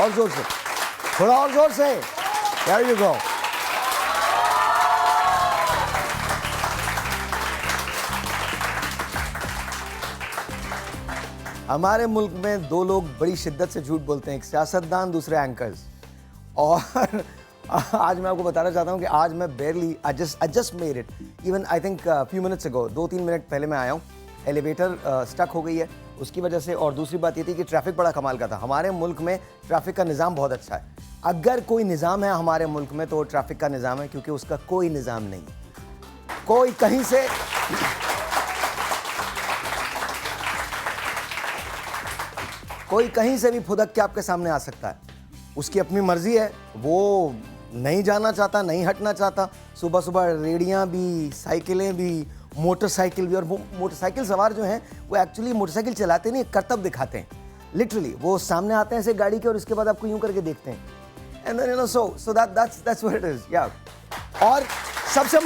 और जोर से, थोड़ा और जोर से। There you go. हमारे मुल्क में दो लोग बड़ी शिद्दत से झूठ बोलते हैं, एक सियासतदान, दूसरे एंकर्स। और आज मैं आपको बताना चाहता हूँ कि आज मैं barely, I just made it. Even I think few minutes ago, 2-3 minute पहले मैं आया हूँ, एलिवेटर स्टक हो गई है उसकी वजह से। और दूसरी बात ये थी कि ट्रैफिक बड़ा कमाल का था। हमारे मुल्क में ट्रैफिक का निज़ाम बहुत अच्छा है। अगर कोई निज़ाम है हमारे मुल्क में तो वो ट्रैफिक का निज़ाम है, क्योंकि उसका कोई निज़ाम नहीं। कोई कहीं से भी फुदक के आपके सामने आ सकता है, उसकी अपनी मर्जी है। वो नहीं जाना चाहता, नहीं हटना चाहता। सुबह सुबह रेडियां भी, साइकिलें भी, मोटरसाइकिल भी। और वो मोटरसाइकिल सवार जो हैं वो एक्चुअली मोटरसाइकिल चलाते नहीं, करतब दिखाते हैं। लिटरली वो सामने आते हैं ऐसे गाड़ी के और उसके बाद आपको यूं करके देखते हैं। And then so that's what it is, yeah. और सबसे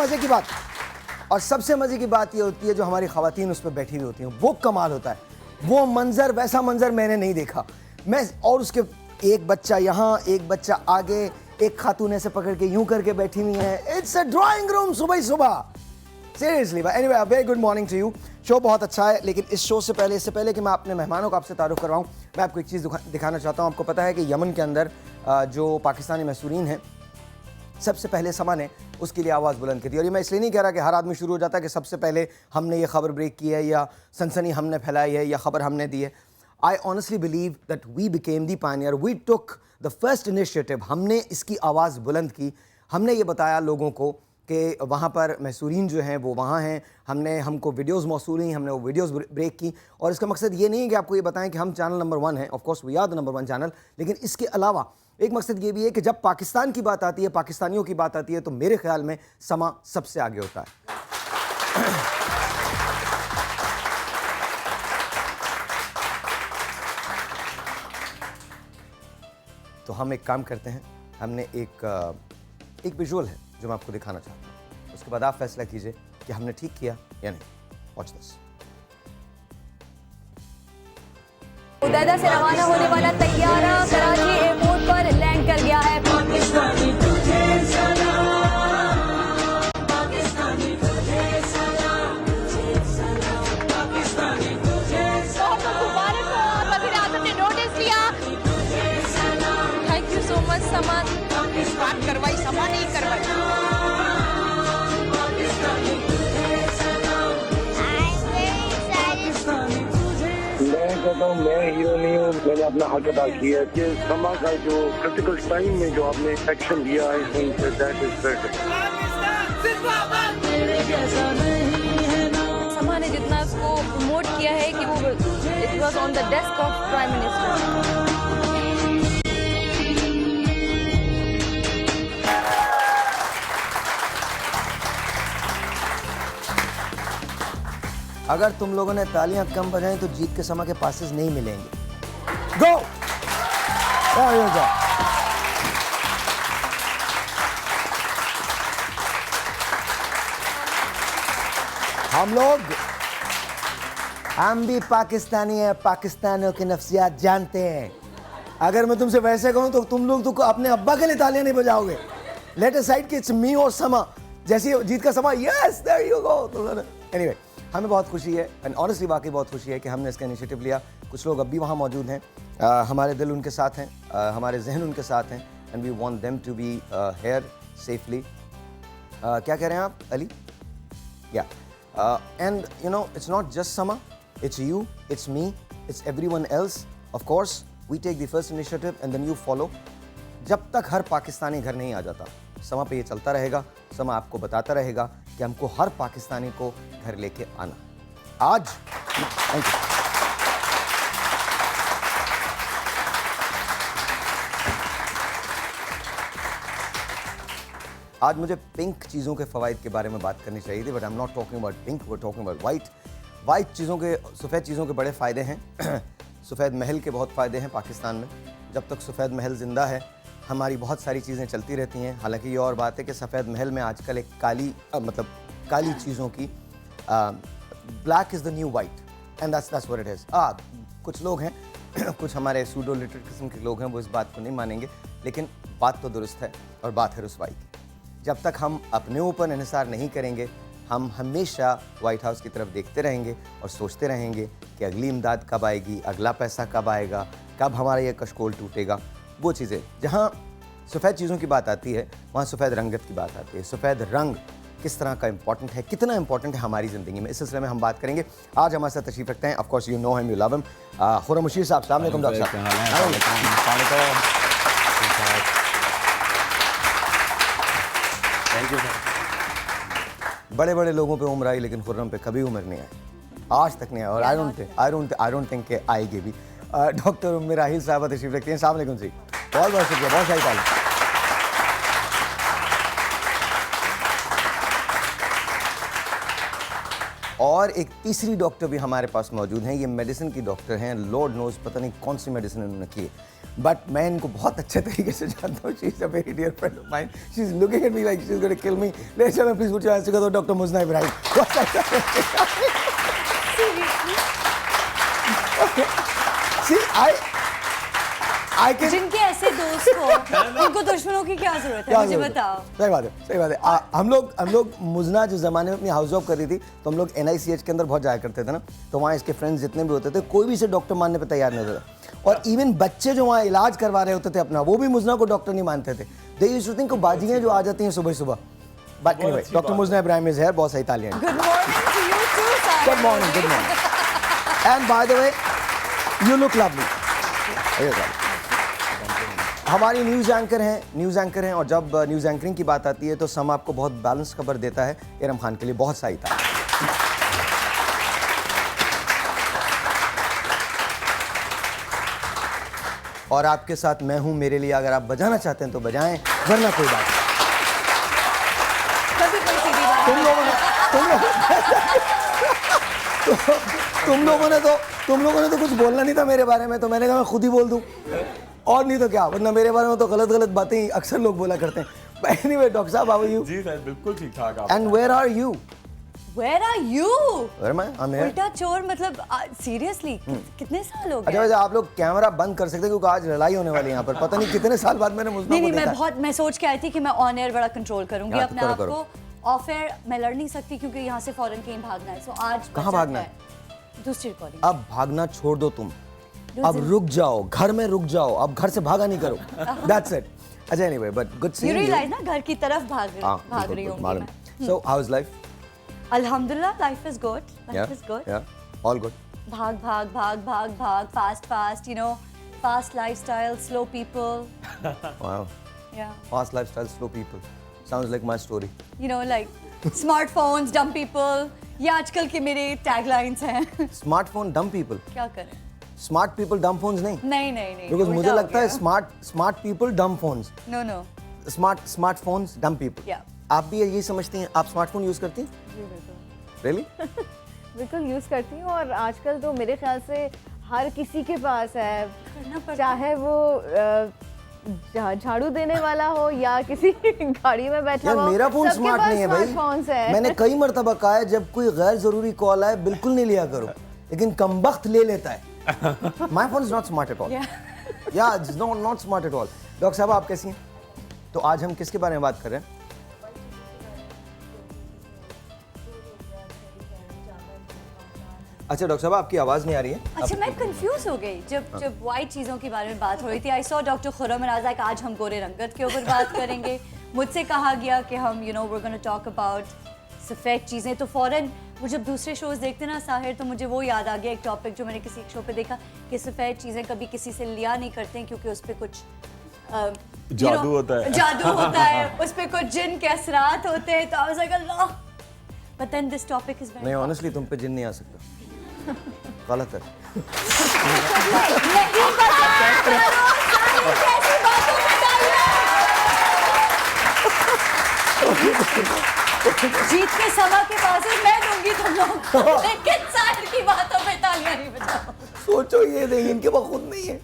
मजे की बात ये होती है जो हमारी ख़वातीन उस पर बैठी हुई होती हैं, वो कमाल होता है। वो मंजर, वैसा मंजर मैंने नहीं देखा मैं। और उसके एक बच्चा यहाँ, एक बच्चा आगे, एक खातून ऐसे पकड़ के यूं करके बैठी हुई है। इट्स अ ड्राइंग रूम सुबह सुबह, seriously. Anyway, a very good morning to you. Show बहुत अच्छा है, लेकिन इस शो से पहले, इससे पहले कि मैं अपने मेहमानों को आपसे तारुफ करवाऊँ, मैं आपको एक चीज़ दिखाना चाहता हूँ। आपको पता है कि यमन के अंदर जो पाकिस्तानी महसूरीन हैं, सबसे पहले समा ने उसके लिए आवाज़ बुलंद की थी। और ये मैं इसलिए नहीं कह रहा कि हर आदमी शुरू हो जाता है कि सबसे पहले हमने ये खबर ब्रेक की है या सनसनी हमने फैलाई है या खबर हमने दी है। I honestly believe that we became the pioneer, we took the first initiative. हमने इसकी आवाज़ बुलंद की। हमने ये बताया लोगों को कि वहाँ पर महसूरीन जो हैं वो वहाँ हैं। हमको वीडियोज़ मौसूल हुई, हमने वो वीडियोज़ ब्रेक की। और इसका मकसद ये नहीं है कि आपको ये बताएं कि हम चैनल नंबर 1 हैं। Of course we are the number 1 channel, लेकिन इसके अलावा एक मकसद ये भी है कि जब पाकिस्तान की बात आती है, पाकिस्तानियों की बात आती है, तो मेरे ख्याल में समा सबसे आगे होता है। तो हम एक काम करते हैं, हमने एक विजुअल है जो मैं आपको दिखाना चाहता हूँ। उसके बाद आप फैसला कीजिए कि हमने ठीक किया या नहीं। Watch this. हुदैदा से रवाना होने वाला तैयारा कराची एयरपोर्ट पर लैंड कर गया है। पाकिस्तानी तुझे सलाम, पाकिस्तानी तुझे सलाम, पाकिस्तानी तुझे सलाम। मुबारक हो, वज़ीर आज़म ने नोटिस लिया। थैंक यू सो मच समा। बात करवाई, समा नहीं करवाई। मैं हीरो नहीं हूँ, मैंने अपना हक अदा किया है कि समा का जो क्रिटिकल टाइम में जो आपने एक्शन लिया है, दैट इज बेटर। समा ने जितना उसको प्रमोट किया है कि वो it was on the desk of prime minister. अगर तुम लोगों ने तालियां कम बजाएं तो जीत के समा के पासेस नहीं मिलेंगे। गो हम भी पाकिस्तानी हैं, पाकिस्तानियों की नफ्सियात जानते हैं। अगर मैं तुमसे वैसे कहूं तो तुम लोग तो अपने अब्बा के लिए तालियां नहीं बजाओगे। लेट अस साइड कि इट्स मी और समा, जैसे जीत का समा, yes there you go. Anyway, हमें बहुत खुशी है, एंड ऑनेस्टली वाकई बहुत खुशी है कि हमने इसका इनिशिएटिव लिया। कुछ लोग अब भी वहाँ मौजूद हैं, हमारे दिल उनके साथ हैं, हमारे जहन उनके साथ हैं, and we want them to be here safely. क्या कह रहे हैं आप Ali? Yeah and you know, it's not just Sama, it's you, it's me, it's everyone else. Of course we take the first initiative and then you follow. जब तक हर पाकिस्तानी घर नहीं आ जाता, समा पे ये चलता रहेगा। समा आपको बताता रहेगा कि हमको हर पाकिस्तानी को घर लेके आना। आज थैंक यू। आज मुझे पिंक चीज़ों के फ़वाइद के बारे में बात करनी चाहिए थी, but I am not talking about pink, we are talking about white. White चीज़ों के, सफ़ेद चीज़ों के बड़े फ़ायदे हैं। सफ़ेद महल के बहुत फ़ायदे हैं पाकिस्तान में। जब तक सफ़ेद महल ज़िंदा है, हमारी बहुत सारी चीज़ें चलती रहती हैं। हालांकि ये और बात है कि सफ़ेद महल में आजकल एक काली चीज़ों की, black is the new white, and that's what it is. कुछ लोग हैं कुछ हमारे सूडो लिटरेट किस्म के लोग हैं वो इस बात को नहीं मानेंगे, लेकिन बात तो दुरुस्त है और बात है रुसवाई की। जब तक हम अपने ऊपर इन्हिसार नहीं करेंगे, हम हमेशा वाइट हाउस की तरफ देखते रहेंगे और सोचते रहेंगे कि अगली इमदाद कब आएगी, अगला पैसा कब आएगा, कब हमारा ये कशकोल टूटेगा। वो चीज़ें, जहाँ सफ़ेद चीज़ों की बात आती है वहाँ सफ़ेद रंगत की बात आती है। सफ़ेद रंग किस तरह का इंपॉर्टेंट है, कितना इंपॉर्टेंट है हमारी ज़िंदगी में, इस सिलसिले में हम बात करेंगे। आज हमारे साथ तशरीफ़ रखते हैं, of course you know him, you love him, Khurram Mushir साहब। अस्सलाम वालेकुम डॉक्टर साहब। Thank you sir. बड़े बड़े लोगों पे उम्र आई लेकिन खुर्रम पे कभी उम्र नहीं आई, आज तक नहीं आई, और आई डोंट थिंक कि आएगी भी। डॉक्टर उम्मे राहिल साहब तशरीफ़ रखती हैं। अस्सलाम वालेकुम जी। बहुत बहुत शुक्रिया, बहुत शाही तारीफ। और एक तीसरी डॉक्टर भी हमारे पास मौजूद हैं। ये मेडिसिन की डॉक्टर हैं, लॉर्ड नोज पता नहीं कौन सी मेडिसिन इन्होंने की है, बट मैं इनको बहुत अच्छे तरीके से जानता हूँ। She is a very dear friend of mine, she is looking at me like she is going to kill me. Let's have a please put your hands together doctor Muzna Ibrahim. See, I can... जिनके ऐसे दोस्त हो उनको दुश्मनों की क्या जरूरत है, मुझे बताओ। सही बात है, सही बात है। हम लोग मुजना जिस जमाने में अपनी हाउस जॉब कर रही थी तो हम लोग NICH के अंदर बहुत जाया करते थे ना, तो वहाँ इसके फ्रेंड्स जितने भी होते थे कोई भी इसे डॉक्टर मानने पे तैयार नहीं होता था। और इवन बच्चे जो वहाँ इलाज करवा रहे होते थे अपना, वो भी मुजना को डॉक्टर नहीं मानते थे। दे यूज्ड टू थिंक को बाजियाँ जो आ जाती हैं सुबह सुबह। But anyway, doctor Muzna Ibrahim is here, बहुत सही तालियां। Good morning to you too Sahir. Good morning, good morning. And by the way you look lovely. हमारी न्यूज़ एंकर हैं और जब न्यूज़ एंकरिंग की बात आती है तो सम आपको बहुत बैलेंस खबर देता है। इरम खान के लिए बहुत सही था। और आपके साथ मैं हूं, मेरे लिए अगर आप बजाना चाहते हैं तो बजाएं, वरना कोई बात नहीं। कभी कोई सीधी बात तुम लोगों ने तो कुछ बोलना नहीं था मेरे बारे में, तो मैंने कहा मैं खुद ही बोल दूं, और नहीं तो क्या, वरना मेरे बारे में तो गलत बातें ही अक्सर लोग बोला करते हैं। एनीवे डॉक्टर साहब, हाउ आर यू? जी सर, बिल्कुल ठीक ठाक आप। And where are you? Where are you? Where मैं? I am here. उल्टा चोर मतलब सीरियसली कितने साल हो गए? अच्छा वैसे आप लोग कैमरा बंद कर सकते हैं क्योंकि आज लड़ाई होने वाली है यहाँ पर। पता नहीं कितने साल बाद मैंने मुझे नहीं, मैं सोच के आई थी कि मैं ऑन एयर बड़ा कंट्रोल करूंगी हाँ, अपने करो, आप करो। को। ऑफ एयर मैं लड़ नहीं सकती क्योंकि यहाँ से फौरन कहीं भागना है। सो आज कहाँ बचत भागना है? दूसरी रिकॉर्डिंग। अब भागना छोड़ दो तुम, अब रुक जाओ, घर में रुक जाओ, अब घर से भागा नहीं करो। That's it. अच्छा anyway, but good you seeing you. Realize ना घर की तरफ भाग रही हूँ मैं। So how is life? अल्हम्दुलिल्लाह, life is good, life is good. Yeah all good. भाग भाग भाग भाग भाग, fast, you know, fast lifestyle, slow people. Wow, yeah fast lifestyle, slow people, sounds like my story. You know, like smartphones, dumb people, ये आजकल के मेरे taglines हैं। Smartphone dumb people? क्या करें? स्मार्ट पीपल डम फोन्स नहीं? नहीं because मुझे लगता है smart people dumb phones, no smartphones dumb people. या आप भी यही समझती हैं? आप स्मार्टफोन यूज करती हैं? रियली? बिल्कुल यूज़ करती हूँ, और आजकल तो मेरे ख्याल से हर किसी के पास है, करना पड़ता चाहे वो झाड़ू देने वाला हो या किसी गाड़ी में बैठा यार हो। मेरा फोन सबके स्मार्ट पास नहीं है भाई। स्मार्टफोन्स है। मैंने कई मर्तबा कहा है जब कोई गैर जरूरी कॉल आए बिल्कुल नहीं लिया करो, लेकिन कमबख्त ले लेता है। My phone is not smart at all. Yeah it's not smart at all. Doctor साहब आप कैसी हैं? तो आज हम किसके बारे में बात कर रहे हैं? अच्छा डॉक्टर साहब आपकी आवाज नहीं आ रही है। अच्छा, मैं कंफ्यूज हो गई जब वाइट चीज़ों के बारे में बात हो रही थी। आई सॉ डॉक्टर खुर्रम राजा कि आज हम गोरे रंगत के ऊपर बात करेंगे। मुझसे कहा गया कि हम we are gonna talk about सफ़ेद चीज़ें, तो फ़ौरन वो जब दूसरे शोज़ देखते ना साहिर, तो मुझे वो याद आ गया एक टॉपिक जो मैंने किसी एक शो पे देखा कि सफ़ेद चीज़ें कभी किसी से लिया नहीं करते हैं क्योंकि उस पर कुछ जादू होता है। जादू होता है, उस पर कुछ जिन के असरात होते हैं। तो I was like Allah, but then this topic is very नहीं ऑनेस्टली तुम पे जिन नहीं आ सकता, गलत है। नहीं पता करो साहिर कैसी बातों में डालिए। जीत के समा के पास है, मैं दूंगी तुम लोग को, लेकिन साहिर की बातों पे तालियां नहीं बजाओ। सोचो ये नहीं, इनके पास खुद नहीं है।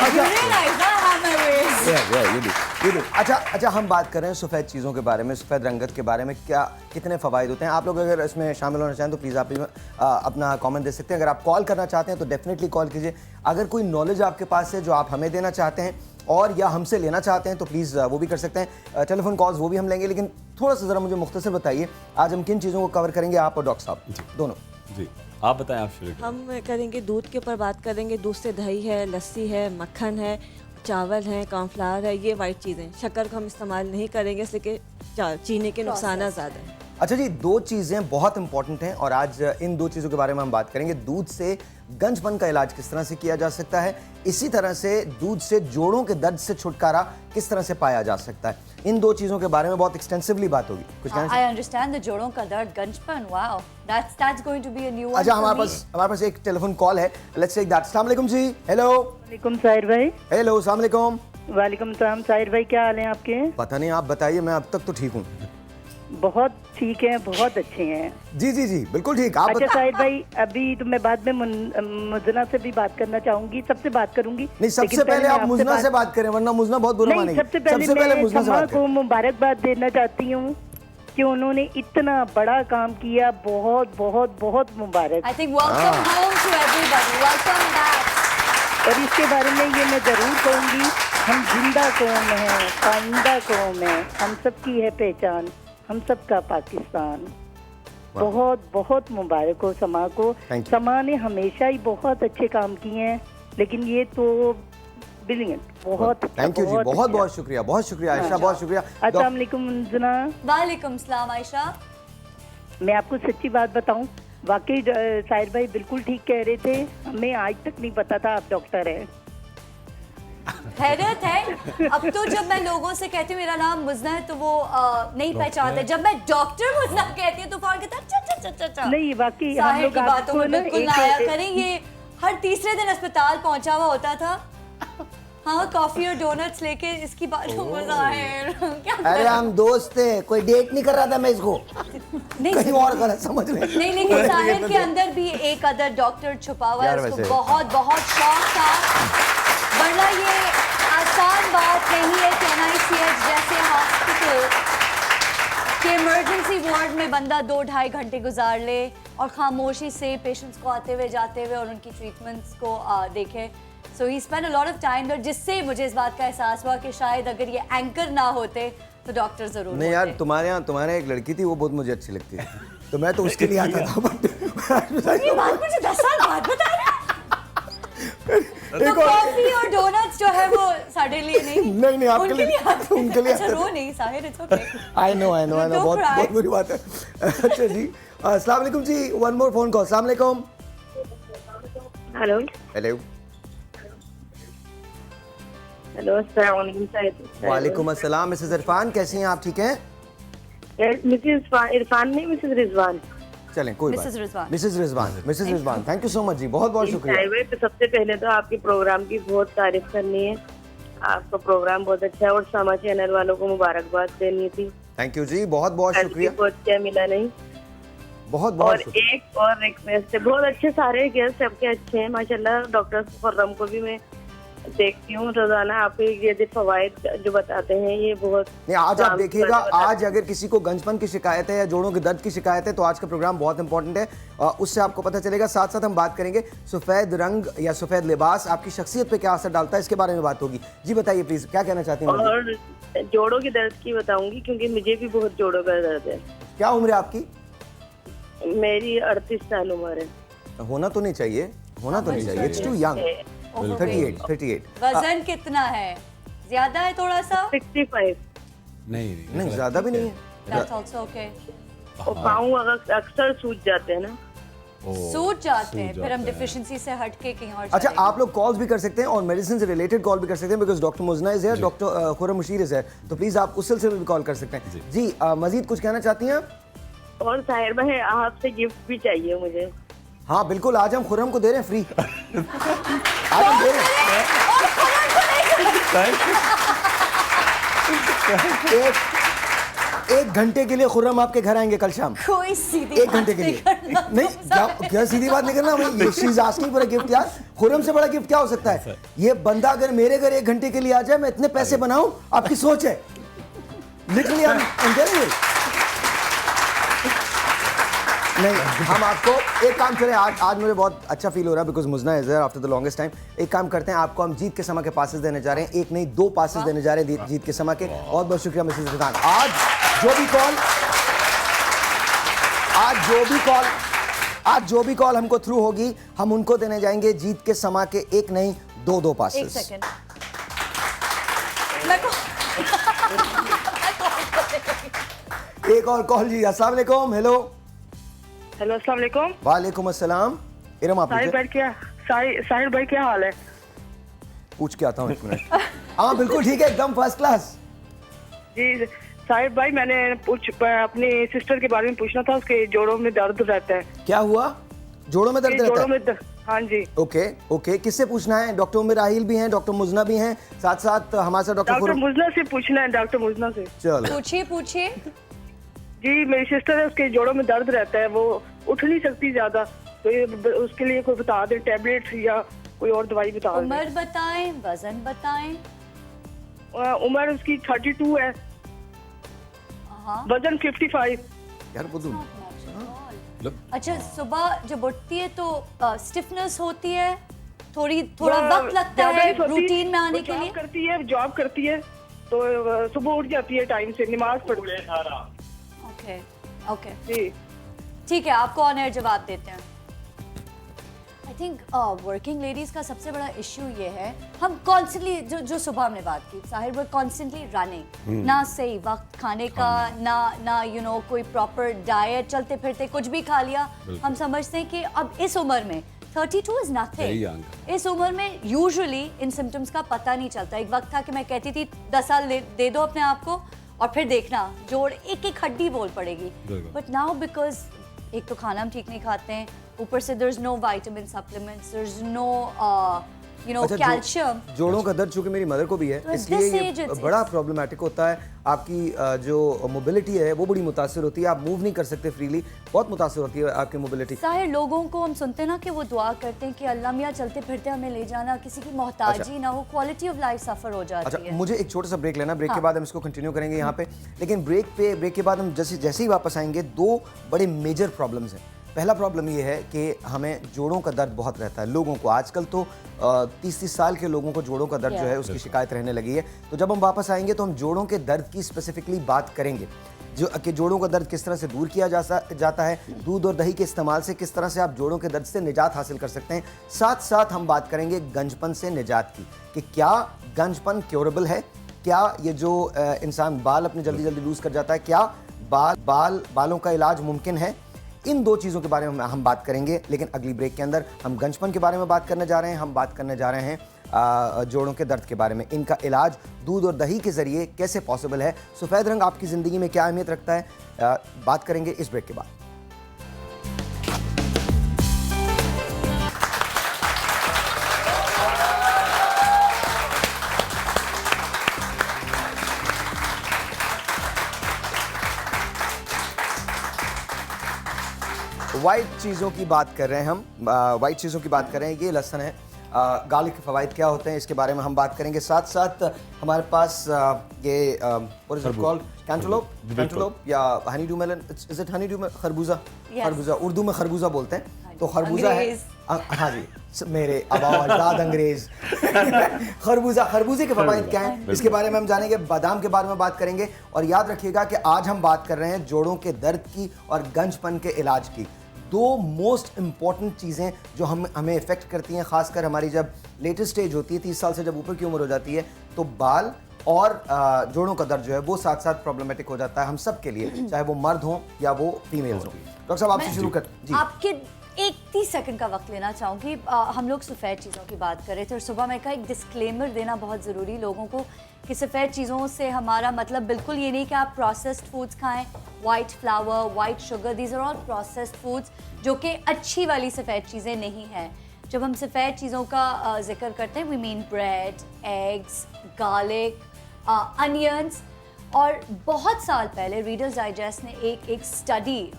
You realize that हम my ways. ये do. अच्छा हम बात कर रहे हैं सफ़ेद चीज़ों के बारे में, सफ़ेद रंगत के बारे में, क्या कितने फ़वाइद होते हैं। आप लोग अगर इसमें शामिल होना चाहें तो प्लीज़ आप अपना कमेंट दे सकते हैं। अगर आप कॉल करना चाहते हैं तो डेफिनेटली कॉल कीजिए। अगर कोई नॉलेज आपके पास है जो आप हमें देना चाहते हैं और या हमसे लेना चाहते हैं तो प्लीज़ वो भी कर सकते हैं। टेलीफोन कॉल्स वो भी हम लेंगे, लेकिन थोड़ा सा ज़रा मुझे मुख्तसर बताइए आज हम किन चीज़ों को कवर करेंगे, आप और डॉक्टर साहब दोनों। जी आप बताएं, आप शुरू करें। हम करेंगे दूध के ऊपर बात करेंगे। दूध से दही है, लस्सी है, मक्खन है, चावल है, कॉर्नफ्लावर है, ये वाइट चीज़ें। शक्कर को हम इस्तेमाल नहीं करेंगे इसलिए कि चीनी के नुकसान ज़्यादा हैं। अच्छा जी, दो चीज़ें बहुत इंपॉर्टेंट हैं और आज इन दो चीज़ों के बारे में हम बात करेंगे। दूध से गंजपन का इलाज किस तरह से किया जा सकता है, इसी तरह से दूध से जोड़ों के दर्द से छुटकारा किस तरह से पाया जा सकता है। इन दो चीज़ों के बारे में बहुत एक्सटेंसिवली बात होगी। कुछ कहना I understand the जोड़ों का दर्द, गंजपन, wow, that's going to be a new one अच्छा, for हमारे me. पास एक टेलीफोन कॉल है। Let's take that. अस्सलाम वालेकुम जी। हेलो। वालेकुम साहिर भाई। हेलो, अस्सलाम वालेकुम। वालेकुम सलाम साहिर भाई, क्या हाल है आपके? पता नहीं, आप बताइए, मैं अब तक तो ठीक हूँ। बहुत ठीक है, बहुत अच्छे हैं। जी जी जी बिल्कुल ठीक। आप अच्छा साहिर भाई, अभी तो मैं बाद में मुजना से भी बात करना चाहूंगी, सबसे बात करूंगी। नहीं, सबसे पहले आप मुजना से बात करें, वरना मुजना बहुत बुरा नहीं, मानेगी। सबसे पहले मुजना मैं से बात समा को मुबारकबाद देना चाहती हूँ कि उन्होंने इतना बड़ा काम किया। बहुत बहुत बहुत मुबारक। I think welcome home to everybody. Welcome back. और इसके बारे में ये मैं जरूर कहूँगी, हम जिंदा कौम है, पाइंदा कौम है, हम सबकी है पहचान, हम सबका पाकिस्तान। बहुत बहुत मुबारक हो समा को। Thank you. समा ने हमेशा ही बहुत अच्छे काम किए हैं, लेकिन ये तो ब्रिलियंट, बहुत थैंक यू जी, बहुत अच्छा। बहुत शुक्रिया, बहुत शुक्रिया आयशा, बहुत शुक्रिया। अस्सलाम वालेकुम मुंजना। वालेकुम सलाम आयशा। मैं आपको सच्ची बात बताऊं, वाकई साहिर भाई बिल्कुल ठीक कह रहे थे। हमें आज तक नहीं पता था आप डॉक्टर हैं। हैरत है, अब तो जब मैं लोगों से कहती हूँ मेरा नाम मुजना है तो वो नहीं पहचानते। जब मैं डॉक्टर मुजना कहती हूँ तो फौरन कहता है चा। नहीं, वाकई हम साहिर लोग की बातों आपको में ना बिल्कुल ना आया करें। ये हर तीसरे दिन अस्पताल पहुंचा हुआ होता था। हाँ, कॉफी और डोनट्स लेके इसकी बातों में जाहिर क्या अरे हम दोस्त थे, कोई डेट नहीं कर रहा था मैं इसको, नहीं कहीं और गलत समझ ले। नहीं, लेकिन साहिर के अंदर भी एक अदर डॉक्टर छुपा हुआ है, यार उसको वैसे- बहुत बहुत शौक था, वरना ये आसान बात नहीं है कि NICH जैसे हॉस्पिटल के इमरजेंसी वार्ड में बंदा 2-2.5 घंटे गुजार ले और खामोशी से पेशेंट्स को आते हुए जाते हुए और उनकी ट्रीटमेंट्स को देखे। So he spend a lot of time there, जिससे मुझे इस बात का एहसास हुआ कि शायद अगर ये एंकर ना होते तो डॉक्टर जरूर नहीं यार, तुम्हारे यहाँ तुम्हारे एक लड़की थी, वो बहुत मुझे अच्छी लगती थी, तो मैं तो उसके लिए आता था। ये बात मुझे 10 साल बाद बता रहा है। तो कॉफी और डोनट्स जो है वो साढ़े लिए नहीं, आपके उनके लिए आते हैं। उनके लिए अच्छा, आते रो नहीं Sahir, it's okay. I know बहुत बहुत बुरी बात है। अच्छा जी, अस्सलाम वालेकुम जी, वन मोर फोन कॉल। अस्सलाम वालेकुम। हेलो हेलो, हेलो, अस्सलाम वालेकुम साहिर। वालेकुम अस्सलाम। मिसेस इरफान, कैसी हैं आप? ठीक हैं? मिसेस इरफान नहीं, मिसेस रिजवान। चलें, कोई Mrs Rizwan. Mrs Rizwan, thank you so much जी, बहुत बहुत शुक्रिया। साहिर भाई, तो सबसे पहले तो आपके प्रोग्राम की बहुत तारीफ करनी है। आपका प्रोग्राम बहुत अच्छा है और समा चैनल वालों को मुबारकबाद देनी थी। थैंक यू जी, बहुत बहुत शुक्रिया, बहुत अच्छा मिला नहीं। बहुत और बहुत शुक्रिया। एक और रिक्वेस्ट है, बहुत अच्छे सारे गेस्ट सबके अच्छे हैं माशाल्लाह। डॉक्टर खुर्रम को भी मैं देखती हूँ रोजाना, आपके ये फवायद जो बताते हैं ये बहुत। नहीं, आज आप काम देखिएगा, करते आज अगर किसी को गंजपन की शिकायत है या जोड़ों के दर्द की शिकायत है तो आज का प्रोग्राम बहुत इंपॉर्टेंट है, उससे आपको पता चलेगा। साथ साथ हम बात करेंगे सफ़ेद रंग या सफ़ेद लिबास आपकी शख्सियत पे क्या असर डालता है, इसके बारे में बात होगी। जी बताइए प्लीज, क्या कहना चाहती हैं? और जोड़ों के दर्द की बताऊंगी क्योंकि मुझे भी बहुत जोड़ों का दर्द है। क्या उम्र है आपकी? मेरी 38 साल उम्र है। होना तो नहीं चाहिए, इट्स टू यंग। 38। वजन कितना है? ज्यादा है थोड़ा सा? 65। नहीं, ज्यादा भी नहीं है। That's also okay. और पाँव अक्सर सूज जाते हैं ना। सूज जाते हैं, फिर हम डिफिशिएंसी से हट के कहीं और अच्छा, चलेंगे। आप लोग कॉल्स भी कर सकते हैं और मेडिसिन से रिलेटेड कॉल भी कर सकते हैं, बिकॉज डॉक्टर मुजना इज है, डॉक्टर खुर्रम मुशीर इज है, तो प्लीज आप उस सिलसिले में भी कॉल कर सकते हैं। जी मजीद कुछ कहना चाहती हैं? और साहिर भाई, आपसे गिफ्ट भी चाहिए मुझे। हाँ बिल्कुल, आज हम खुर्रम को दे रहे हैं फ्री। आज हम दे रहे हैं। एक घंटे के लिए खुर्रम आपके घर आएंगे कल शाम, कोई सीधी 1 घंटे के लिए। नहीं क्या सीधी बात नहीं करना भाई, she is asking for a gift यार। खुर्रम से बड़ा गिफ्ट क्या हो सकता है? ये बंदा अगर मेरे घर 1 घंटे के लिए आ जाए, मैं इतने पैसे बनाऊं, आपकी सोच है लिटरली। नहीं, हम आपको एक काम करें, आज मुझे बहुत अच्छा फील हो रहा है because Muzna is there after the longest time. एक काम करते हैं, आपको हम जीत के समा के पासेस देने जा रहे हैं, एक नहीं 2 पासेस देने जा रहे हैं जीत के समा के। बहुत बहुत शुक्रिया मिसेस रिजवान। आज जो भी कॉल हमको थ्रू होगी, हम उनको देने जाएंगे जीत के समा के एक नहीं 2 पासेस। एक सेकंड, एक और कॉल जी। अस्सलाम वालेकुम। हेलो हेलो, अस्सलाम वालेकुम। वालेकुम अस्सलाम। इरम आप साहिर भाई क्या हाल है? पूछ के आता हूँ 1 मिनट। हाँ बिल्कुल ठीक है, एकदम फर्स्ट क्लास। जी साहिर भाई, मैंने अपनी सिस्टर के बारे में पूछना था, उसके जोड़ों में दर्द रहता है। क्या हुआ? जोड़ों में दर्द रहता है? हाँ जी। ओके, किससे पूछना है? डॉक्टर उमर राहिल भी हैं, डॉक्टर मुजना भी हैं, साथ साथ हमारे साथ डॉक्टर मुजना से पूछना है, डॉक्टर मुजना से। चलो पूछिए। जी, मेरी सिस्टर है, उसके जोड़ों में दर्द रहता है, वो उठ नहीं सकती ज्यादा, तो उसके लिए कोई बता दे, टैबलेट या कोई और दवाई बता दे। उम्र बताएं, वजन बताएं। उम्र उसकी 32 है, वजन 55। यार वो अच्छा, सुबह जब उठती है तो स्टिफनेस होती है, थोड़ा वक्त लगता है रूटीन में आने के लिए। जॉब करती है तो सुबह उठ जाती है टाइम से, नमाज पढ़ती है। ओके जी ठीक है, आपको ऑन एयर जवाब देते हैं। आई थिंक वर्किंग लेडीज का सबसे बड़ा इश्यू ये है, हम कॉन्स्टेंटली जो सुबह हमने बात की, साहिर वो कॉन्स्टेंटली रनिंग, ना सही वक्त खाने का, ना कोई प्रॉपर डाइट, चलते फिरते कुछ भी खा लिया। हम समझते हैं कि अब इस उम्र में 32 इज नथिंग। इस उम्र में यूजुअली इन सिम्टम्स का पता नहीं चलता। एक वक्त था कि मैं कहती थी 10 साल दे दो अपने आप को और फिर देखना जोड़ एक हड्डी बोल पड़ेगी। बट नाउ बिकॉज एक तो खाना हम ठीक नहीं खाते हैं, ऊपर से there is no vitamin supplements, there is no calcium. जोड़ों का दर्द चूंकि मेरी मदर को भी है, इसलिए ये बड़ा प्रॉब्लमेटिक होता है। आपकी जो मोबिलिटी है वो बड़ी मुतासिर होती है, आप मूव नहीं कर सकते फ्रीली, बहुत मुतासिर होती है आपकी मोबिलिटी। सारे लोगों को हम सुनते ना कि वो दुआ करते हैं कि अल्लाह मियां चलते फिरते हमें ले जाना, किसी की मोहताजी ना हो, क्वालिटी ऑफ लाइफ सफर हो जाती है। मुझे एक छोटा सा ब्रेक लेना, ब्रेक के बाद हम इसको कंटिन्यू करेंगे यहाँ पे। लेकिन ब्रेक के बाद हम जैसे ही वापस आएंगे, 2 बड़े मेजर प्रॉब्लम्स हैं। पहला प्रॉब्लम ये है कि हमें जोड़ों का दर्द बहुत रहता है लोगों को। आजकल तो 30 साल के लोगों को जोड़ों का दर्द जो है उसकी शिकायत रहने लगी है। तो जब हम वापस आएंगे तो हम जोड़ों के दर्द की स्पेसिफिकली बात करेंगे, कि जोड़ों का दर्द किस तरह से दूर किया जाता है, दूध और दही के इस्तेमाल से किस तरह से आप जोड़ों के दर्द से निजात हासिल कर सकते हैं। साथ साथ हम बात करेंगे गंजपन से निजात की, कि क्या गंजपन क्योरेबल है, क्या ये जो इंसान बाल अपने जल्दी लूज कर जाता है, क्या बालों का इलाज मुमकिन है। इन 2 चीज़ों के बारे में हम बात करेंगे। लेकिन अगली ब्रेक के अंदर हम गंजपन के बारे में बात करने जा रहे हैं, हम बात करने जा रहे हैं जोड़ों के दर्द के बारे में। इनका इलाज दूध और दही के ज़रिए कैसे पॉसिबल है, सफ़ेद रंग आपकी ज़िंदगी में क्या अहमियत रखता है, बात करेंगे इस ब्रेक के बाद। वाइट चीज़ों की बात कर रहे हैं हम, वाइट चीज़ों की बात कर रहे हैं। ये लहसुन है, गार्लिक के फ़वाइद क्या होते हैं इसके बारे में हम बात करेंगे। साथ साथ हमारे पास ये कैंटलोप या honeydew melon, is it honeydew में खरबूजा, खरबूजा उर्दू में खरबूजा बोलते हैं, तो खरबूजा है। हाँ जी मेरे अबाद अंग्रेज। खरबूजे के फ़वाइद क्या हैं इसके बारे में हम जानेंगे। बादाम के बारे में बात करेंगे। और याद रखिएगा कि आज हम बात कर रहे हैं जोड़ों के दर्द की और गंजपन के इलाज की। 2 मोस्ट इंपॉर्टेंट चीज़ें जो हमें इफ़ेक्ट करती हैं, ख़ासकर हमारी जब लेटेस्ट स्टेज होती है, 30 साल से जब ऊपर की उम्र हो जाती है, तो बाल और जोड़ों का दर्द जो है वो साथ साथ प्रॉब्लमेटिक हो जाता है हम सब के लिए, चाहे वो मर्द हों या वो फीमेल्स हों। डॉक्टर साहब आपसे शुरू कर जी। आपके 30 सेकंड का वक्त लेना चाहूँगी। हम लोग सफ़ेद चीज़ों की बात कर रहे थे और सुबह मैं कहा एक डिस्क्लेमर देना बहुत ज़रूरी लोगों को कि सफ़ेद चीज़ों से हमारा मतलब बिल्कुल ये नहीं कि आप प्रोसेस्ड फूड्स खाएं, white flour, white sugar, these are all processed foods जो कि अच्छी वाली सफ़ेद चीज़ें नहीं हैं। जब हम सफ़ेद चीज़ों का जिक्र करते हैं we mean bread, eggs, garlic, onions. और बहुत साल पहले रीडर्स डाइजेस्ट ने एक स्टडी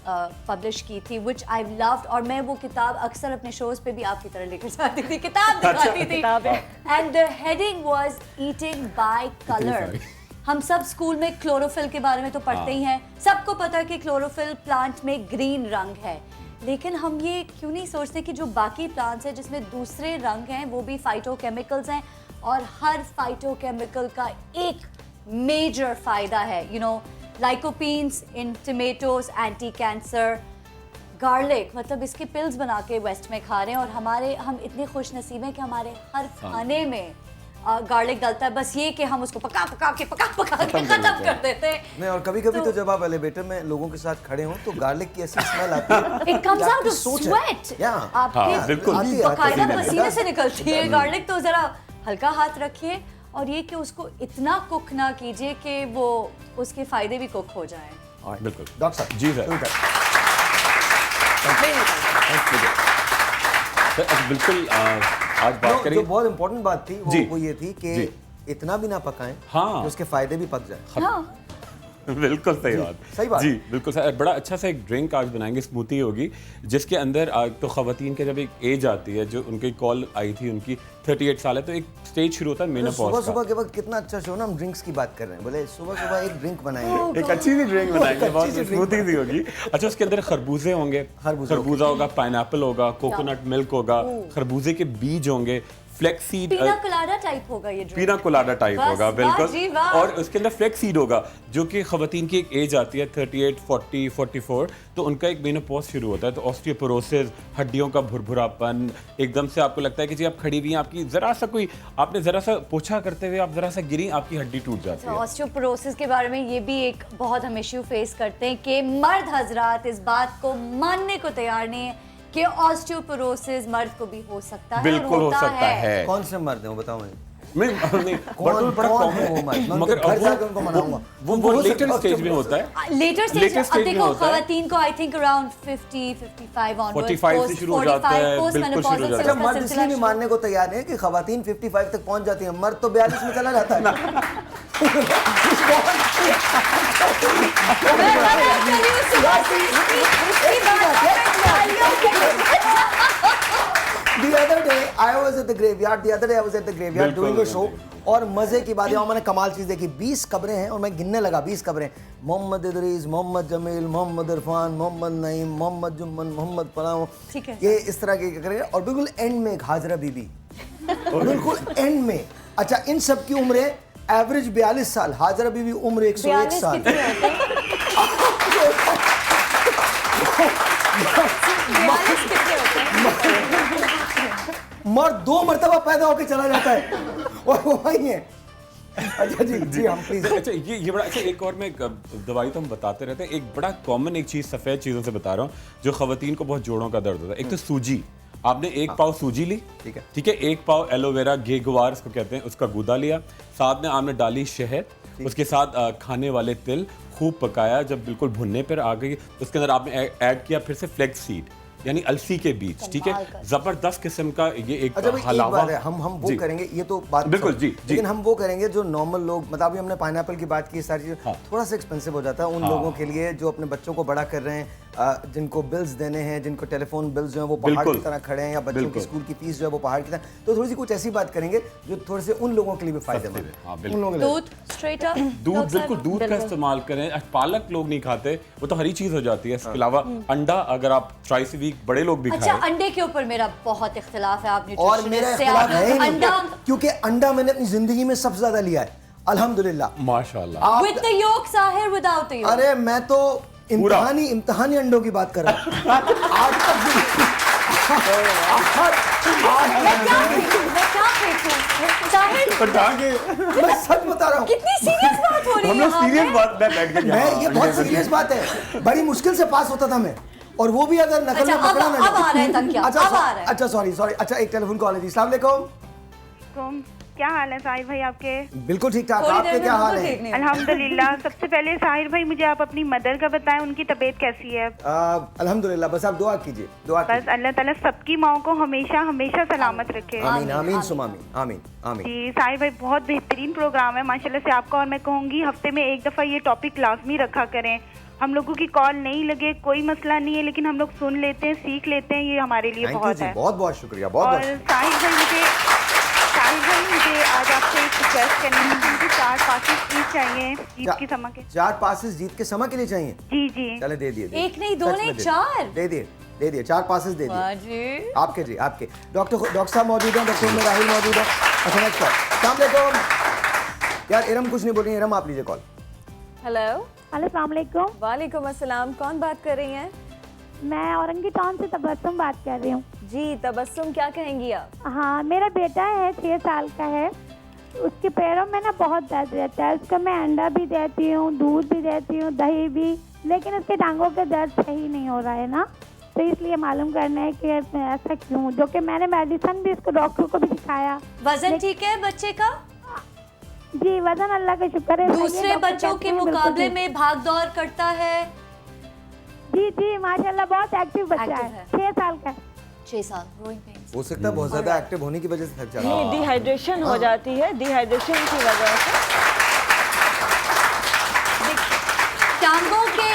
पब्लिश की थी विच आई लव्ड, और मैं वो किताब अक्सर अपने शोज पे भी आपकी तरह लेकर जाती थी, किताब दिखाती थी, and the heading was eating bye colour. हम सब स्कूल में क्लोरोफिल के बारे में तो पढ़ते ही हैं, सबको पता है कि क्लोरोफिल प्लांट में ग्रीन रंग है, लेकिन हम ये क्यों नहीं सोचते कि जो बाकी प्लांट्स हैं जिसमें दूसरे रंग हैं वो भी फाइटोकेमिकल्स हैं, और हर फाइटोकेमिकल का एक मेजर फायदा है, you know, lycopenes in tomatoes anti cancer, garlic, मतलब इसके पिल्स बना के वेस्ट में खा रहे हैं, और हम इतने खुश नसीब हैं कि हमारे हर खाने में गार्लिक डलता है, बस ये कि हम उसको पका पका के खत्म कर देते हैं। नहीं, और कभी कभी तो जब आप एलिवेटर में लोगों के साथ खड़े हो तो गार्लिक की ऐसी स्मेल आती है, it comes out of sweat, आपके बकायदा पसीने से निकलती है गार्लिक। तो जरा हल्का हाथ रखिए, और ये कि उसको इतना कुक ना कीजिए कि वो उसके फायदे भी कुक हो जाएं। बिल्कुल डॉक्टर साहब जी सर। बिल्कुल आज बात करेंगे, जो बहुत इंपॉर्टेंट बात थी जी, वो ये थी कि इतना भी ना पकाएं हाँ, कि उसके फायदे भी पक जाए। हाँ, बिल्कुल सही बात, सही बात जी बिल्कुल सही। बड़ा अच्छा सा एक ड्रिंक आज बनाएंगे, स्मूथी होगी, जिसके अंदर तो ख़वातीन के जब एक एज आती है, जो उनकी कॉल आई थी उनकी 38 साल है, तो एक स्टेज शुरू होता है मेनोपॉज का। सुबह के वक्त कितना अच्छा शो ना, हम ड्रिंक्स की बात कर रहे हैं, बोले सुबह एक ड्रिंक बनाएंगे, एक अच्छी सी ड्रिंक बनाएंगे, बहुत स्मूथी सी होगी। अच्छा, उसके अंदर खरबूजे होंगे, खरबूजा होगा, पाइनएप्पल होगा, कोकोनट मिल्क होगा, खरबूजे के बीज होंगे, फ्लेक्सीड, पीना कोलाडा टाइप होगा ये ड्रिंक, पीना कोलाडा टाइप बस, होगा, वाह बिल्कुल जी, वाह। और उसके अंदर फ्लेक्सीड होगा, जो कि खवातीन की एक एज आती है 38, 40, 44, तो उनका एक मेनोपॉज शुरू होता है, तो ऑस्टियोपोरोसिस, हड्डियों का भुरभुरापन, एकदम से आपको लगता है कि जी आप खड़ी हुई हैं, आपकी आपने जरा सा पोछा करते हुए आप जरा सा गिरी, आपकी हड्डी टूट जाती है। ऑस्टियोपोरोसिस के बारे में ये भी एक बहुत हम इश्यू फेस करते हैं कि मर्द हजरात इस बात को मानने को तैयार नहीं है कि ऑस्टियोपोरोसिस मर्द को भी हो सकता है, बिल्कुल हो सकता है। कौन से मर्द हैं वो बताओ मुझे। नहीं, कौन है वो मर्द? मैं मगर घर जाकर उनको मनाऊंगा। वो लेटर स्टेज में होता है, लेटर स्टेज अब में देखो होता है। खवातीन को आई थिंक अराउंड 50, 55 ऑनवर्ड्स, 45 से शुरू हो जाता है, बिल्कुल शुरू हो जाता है। अच्छा, मर्द इसलिए भी मानने को तैयार है कि खवातीन 55 तक पहुंच जाती हैं, मर्द तो 42 में चला जाता है। The other day I was at the graveyard doing a show, और मजे की बात है, मैंने कमाल चीज देखी, 20 कब्रें हैं और मैं गिनने लगा 20 कब्रें, मोहम्मद इदरीस, मोहम्मद जमील, मोहम्मद इरफान, मोहम्मद नईम, मोहम्मद जुम्मन, मोहम्मद फलां, ठीक है, ये इस तरह के करें, और बिल्कुल एंड में एक हाजरा बीबी, बिल्कुल एंड में। अच्छा, इन सब की उम्रें एवरेज 42 साल, हाजरा बीबी उम्र 101 साल। मर्द 2 मरतबा पैदा होकर चला जाता है और वो वही है। अच्छा जी हम प्लीज। अच्छा, ये बड़ा अच्छा, एक और मैं दवाई तो हम बताते रहते हैं, एक बड़ा कॉमन एक चीज़ सफ़ेद चीज़ों से बता रहा हूँ जो खवातीन को बहुत जोड़ों का दर्द होता है। एक तो सूजी, आपने एक पाव सूजी ली, ठीक है, एक पाव एलोवेरा घेगवार उसको कहते हैं, उसका गूदा लिया, साथ में आपने डाली शहद, उसके साथ खाने वाले तिल, खूब पकाया, जब बिल्कुल भुनने पर आ गई उसके अंदर आपने ऐड किया फिर से फ्लेक्स सीड, यानी अलसी के बीज, ठीक है, जबरदस्त किस्म का ये एक हलावा है। हम वो करेंगे, ये तो बात बिल्कुल जी, लेकिन हम वो करेंगे जो नॉर्मल लोग, मतलब अभी हमने पाइनएप्पल की बात की, सारी चीज़ थोड़ा सा एक्सपेंसिव हो जाता है उन लोगों के लिए जो अपने बच्चों को बड़ा कर रहे हैं, जिनको बिल्स देने हैं, जिनको टेलीफोन बिल्स जो हैं वो पहाड़ की तरह खड़े हैं, या बच्चों की स्कूल की फीस जो है वो पहाड़ की तरह, तो थोड़ी सी कुछ ऐसी बात करेंगे जो थोड़े से उन लोगों के लिए भी फायदेमंद है। दूध स्ट्रेट अप, दूध बिल्कुल दूध का इस्तेमाल करें। पालक लोग नहीं खाते, वो तो हरी चीज हो जाती है। इसके अलावा अंडा अगर आप ट्राइस वीक बड़े लोग भी खाएं। अंडे के ऊपर मेरा बहुत इख्तिलाफ है, आप और मेरा इख्तिलाफ है ही नहीं, क्योंकि अंडा मैंने अपनी जिंदगी में सबसे ज्यादा लिया है, अल्हम्दुलिल्लाह माशाल्लाह। With the yolk Sahir, without the yolk. अरे मैं तो इम्तिहानी अंडों की बात कर रहा हूँ। आज तक मैं सच बता रहा हूँ। कितनी सीरियस बात हो रही है। हम लोग सीरियस बात में बैठ गए। मैं ये बहुत सीरियस बात है, बड़ी मुश्किल से पास होता था मैं, और वो भी अगर नकल में पकड़ा ना। अब आ रहा है तकिया, अब आ रहा है। अच्छा सॉरी। अच्छा, एक टेलीफोन कॉल है जी। अस्सलाम वालेकुम। क्या हाल है साहिर भाई आपके? बिल्कुल ठीक ठाक, आपके क्या हाल है? अल्हम्दुलिल्लाह। सबसे पहले साहिर भाई मुझे आप अपनी मदर का बताएं, उनकी तबीयत कैसी है? अल्हम्दुलिल्लाह, बस आप दुआ कीजिए, बस अल्लाह ताला सबकी माओ को हमेशा हमेशा सलामत रखे। आमीन आमीन सुम आमीन आमीन आमीन। जी साहिर भाई, बहुत बेहतरीन प्रोग्राम है माशाल्लाह से आपका, और मैं कहूँगी हफ्ते में एक दफ़ा ये टॉपिक लाजमी रखा करें। हम लोगों की कॉल नहीं लगे कोई मसला नहीं है, लेकिन हम लोग सुन लेते हैं, सीख लेते हैं, ये हमारे लिए थैंक यू बहुत जी, है। बहुत बहुत शुक्रिया, बहुत और बहुत। साहिल भाई मुझे आज आपसे एक रिक्वेस्ट करनी है कि मुझे 4 पासेस प्लीज चाहिए जीत की समा के। 4 पासेस जीत के समा के लिए चाहिए? जी जी। चले दे दिए। एक नहीं, दो सच में नहीं, दे दिए। 4 दे दिए 4 पासेस दे वाह दिए जी। आपके जी, आपके। डॉक्टर साहब मौजूद हैं, डॉक्टर राहुल मौजूद है। अच्छा नेक्स्ट कॉल। अस्सलाम वालेकुम। यार इरम कुछ नहीं बोल रही है, इरम आप लीजिए कॉल। हेलो, अस्सलाम वालेकुम। वालेकुम अस्सलाम। कौन बात कर रही हैं? मैं औरंगी टाउन से तबस्सुम बात कर रही हूँ। जी तबस्सुम, क्या कहेंगी आप? हाँ, मेरा बेटा है 6 साल का है, उसके पैरों में ना बहुत दर्द रहता है। उसको मैं अंडा भी देती हूँ, दूध भी देती हूँ, दही भी, लेकिन उसके टांगों का दर्द सही नहीं हो रहा है ना, तो इसलिए मालूम करना है कि ऐसा क्यों, जो कि मैंने मेडिसिन भी इसको डॉक्टर को भी दिखाया। वजन ठीक है बच्चे का? जी वजन अल्लाह का शुक्र है। दूसरे डॉक्टर बच्चों कहते के हैं, बिल्कुल मुकाबले ठीक। में भाग दौड़ करता है? जी जी माशाल्लाह बहुत एक्टिव बच्चा Active है, है। 6 साल का है। 6 साल, ग्रोइंग पेन्स। हो सकता है बहुत ज्यादा एक्टिव होने की वजह से थक जाता है। ये डिहाइड्रेशन हो जाती है, डिहाइड्रेशन की वजह से। टांगों के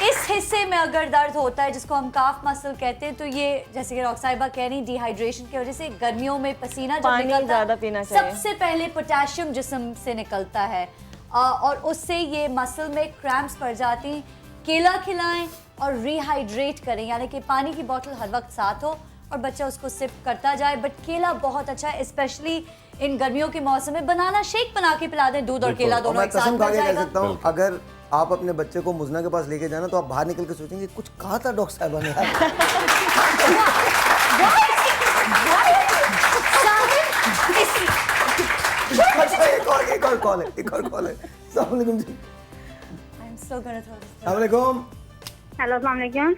इस हिस्से में अगर दर्द होता है जिसको हम काफ मसल कहते हैं, तो ये जैसे कि रॉक्साइबा कह रही, डिहाइड्रेशन की वजह से गर्मियों में पसीना जब पानी निकलता ज़्यादा पीना चाहिए। सबसे पहले पोटेशियम जिस्म से निकलता है और उससे ये मसल में क्रैम्प्स पड़ जाती हैं। केला खिलाएं और रिहाइड्रेट करें, यानी कि पानी की बोतल हर वक्त साथ हो और बच्चा उसको सिप करता जाए। बट केला बहुत अच्छा है, स्पेशली इन गर्मियों के मौसम में। बनाना शेक बना के पिला दें, दूध और केला और दोनों मैं एक साथ कसम खा मिल के कह जाएगा। सकता हूँ, अगर आप अपने बच्चे को मुजना के पास लेके जाना तो आप बाहर निकल के सोचेंगे कुछ कहा था डॉक्टर साहब ने यार। अच्छा एक और कॉल है। अस्सलाम वालेकुम जी। I'm still gonna throw this. अस्सलाम वालेकुम। हेलो अस्सलाम वालेकुम।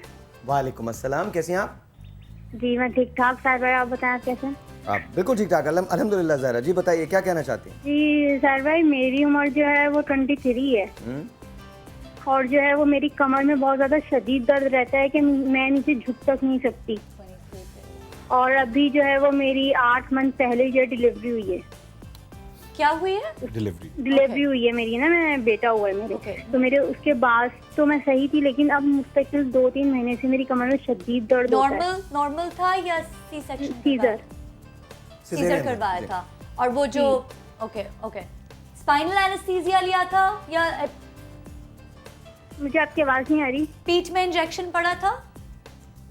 वालेकुम अस्सलाम, कैसी हैं आप? जी मैं ठीक ठाक। साहिल भाई आप बताएं आप कैसे? आप बिल्कुल ठीक ठाक, अल्हम्दुलिल्लाह। ज़हरा जी बताइए क्या कहना चाहती हैं? जी साहिल भाई, मेरी उम्र जो है वो 23 है और जो है वो मेरी कमर में बहुत ज्यादा शदीद दर्द रहता है कि मैं नीचे झुक तक नहीं सकती। और अभी जो है वो मेरी 8 मंथ पहले जो डिलीवरी हुई है। क्या हुई है? डिलीवरी हुई है मेरी ना, मैं बेटा हुआ है मेरे। Okay. तो मेरे उसके बाद तो मैं सही थी, लेकिन अब मुस्तकिल 2-3 महीने से मेरी कमर में शदीद दर्द होता है। नॉर्मल था या सी सेक्शन? सीजर। सीजर करवाया था। और वो जो ओके स्पाइनल एनेस्थीसिया लिया था या मुझे आपकी आवाज नहीं आ रही। पीठ में इंजेक्शन पड़ा था?